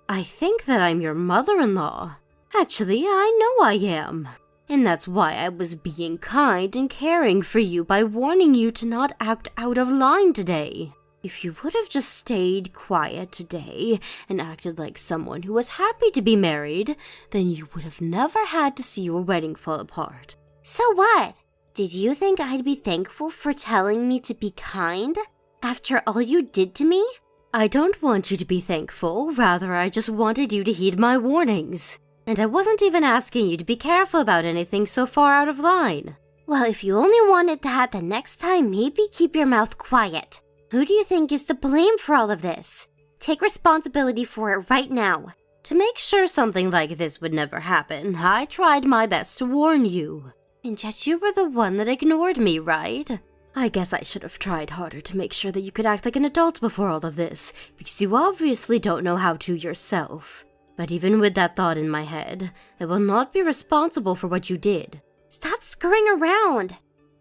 I think that I'm your mother-in-law. Actually, I know I am. And that's why I was being kind and caring for you by warning you to not act out of line today. If you would have just stayed quiet today and acted like someone who was happy to be married, then you would have never had to see your wedding fall apart. So what? Did you think I'd be thankful for telling me to be kind? After all you did to me? I don't want you to be thankful, rather I just wanted you to heed my warnings. And I wasn't even asking you to be careful about anything so far out of line. Well, if you only wanted that, then next time maybe keep your mouth quiet. Who do you think is to blame for all of this? Take responsibility for it right now. To make sure something like this would never happen, I tried my best to warn you. And yet you were the one that ignored me, right? I guess I should have tried harder to make sure that you could act like an adult before all of this, because you obviously don't know how to yourself. But even with that thought in my head, I will not be responsible for what you did. Stop screwing around.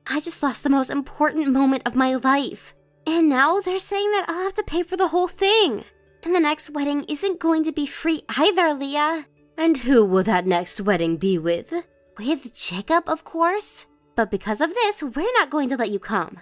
I just lost the most important moment of my life. And now they're saying that I'll have to pay for the whole thing. And the next wedding isn't going to be free either, Leah. And who will that next wedding be with? With Jacob, of course. But because of this, we're not going to let you come.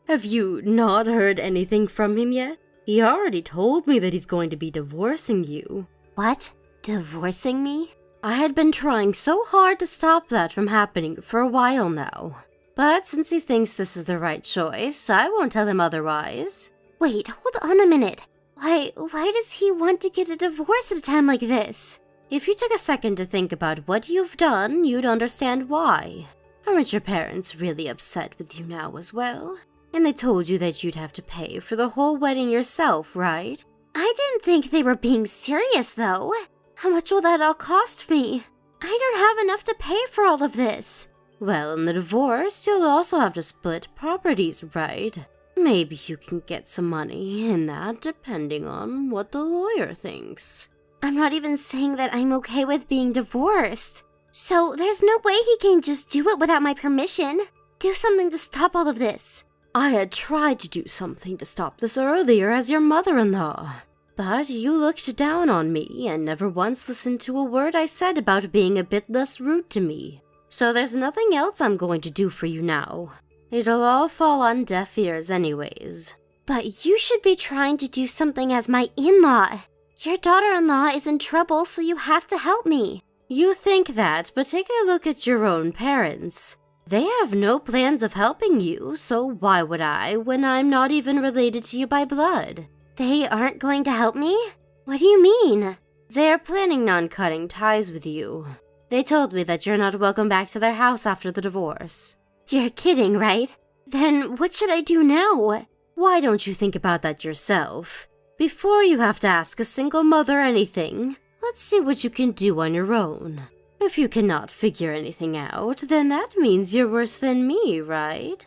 Have you not heard anything from him yet? He already told me that he's going to be divorcing you. What? Divorcing me? I had been trying so hard to stop that from happening for a while now. But since he thinks this is the right choice, I won't tell him otherwise. Wait, hold on a minute. Why does he want to get a divorce at a time like this? If you took a second to think about what you've done, you'd understand why. Aren't your parents really upset with you now as well? And they told you that you'd have to pay for the whole wedding yourself, right? I didn't think they were being serious, though. How much will that all cost me? I don't have enough to pay for all of this. Well, in the divorce, you'll also have to split properties, right? Maybe you can get some money in that, depending on what the lawyer thinks. I'm not even saying that I'm okay with being divorced. So there's no way he can just do it without my permission. Do something to stop all of this. I had tried to do something to stop this earlier as your mother-in-law. But you looked down on me and never once listened to a word I said about being a bit less rude to me. So there's nothing else I'm going to do for you now. It'll all fall on deaf ears anyways. But you should be trying to do something as my in-law. Your daughter-in-law is in trouble, so you have to help me. You think that, but take a look at your own parents. They have no plans of helping you, so why would I when I'm not even related to you by blood? They aren't going to help me? What do you mean? They're planning on cutting ties with you. They told me that you're not welcome back to their house after the divorce. You're kidding, right? Then what should I do now? Why don't you think about that yourself? Before you have to ask a single mother anything, let's see what you can do on your own. If you cannot figure anything out, then that means you're worse than me, right?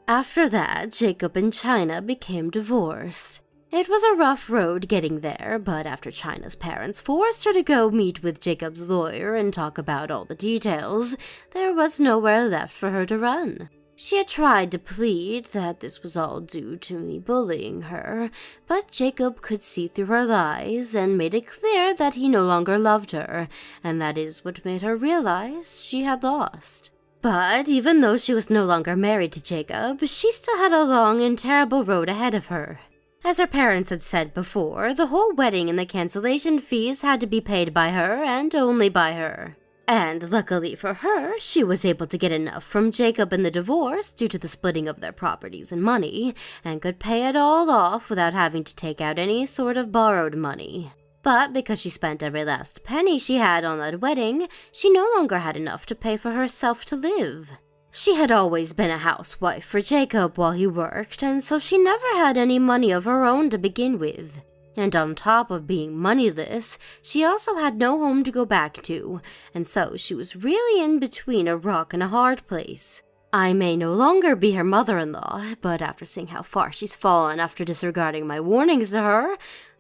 After that, Jacob and China became divorced. It was a rough road getting there, but after China's parents forced her to go meet with Jacob's lawyer and talk about all the details, there was nowhere left for her to run. She had tried to plead that this was all due to me bullying her, but Jacob could see through her lies and made it clear that he no longer loved her, and that is what made her realize she had lost. But even though she was no longer married to Jacob, she still had a long and terrible road ahead of her. As her parents had said before, the whole wedding and the cancellation fees had to be paid by her and only by her. And luckily for her, she was able to get enough from Jacob in the divorce due to the splitting of their properties and money, and could pay it all off without having to take out any sort of borrowed money. But because she spent every last penny she had on that wedding, she no longer had enough to pay for herself to live. She had always been a housewife for Jacob while he worked, and so she never had any money of her own to begin with. And on top of being moneyless, she also had no home to go back to, and so she was really in between a rock and a hard place. I may no longer be her mother-in-law, but after seeing how far she's fallen after disregarding my warnings to her,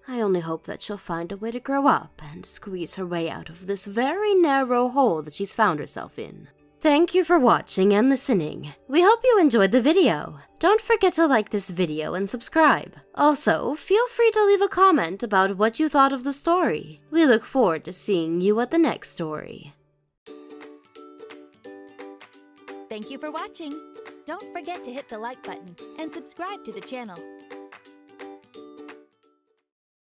I only hope that she'll find a way to grow up and squeeze her way out of this very narrow hole that she's found herself in. Thank you for watching and listening. We hope you enjoyed the video. Don't forget to like this video and subscribe. Also, feel free to leave a comment about what you thought of the story. We look forward to seeing you at the next story. Thank you for watching. Don't forget to hit the like button and subscribe to the channel.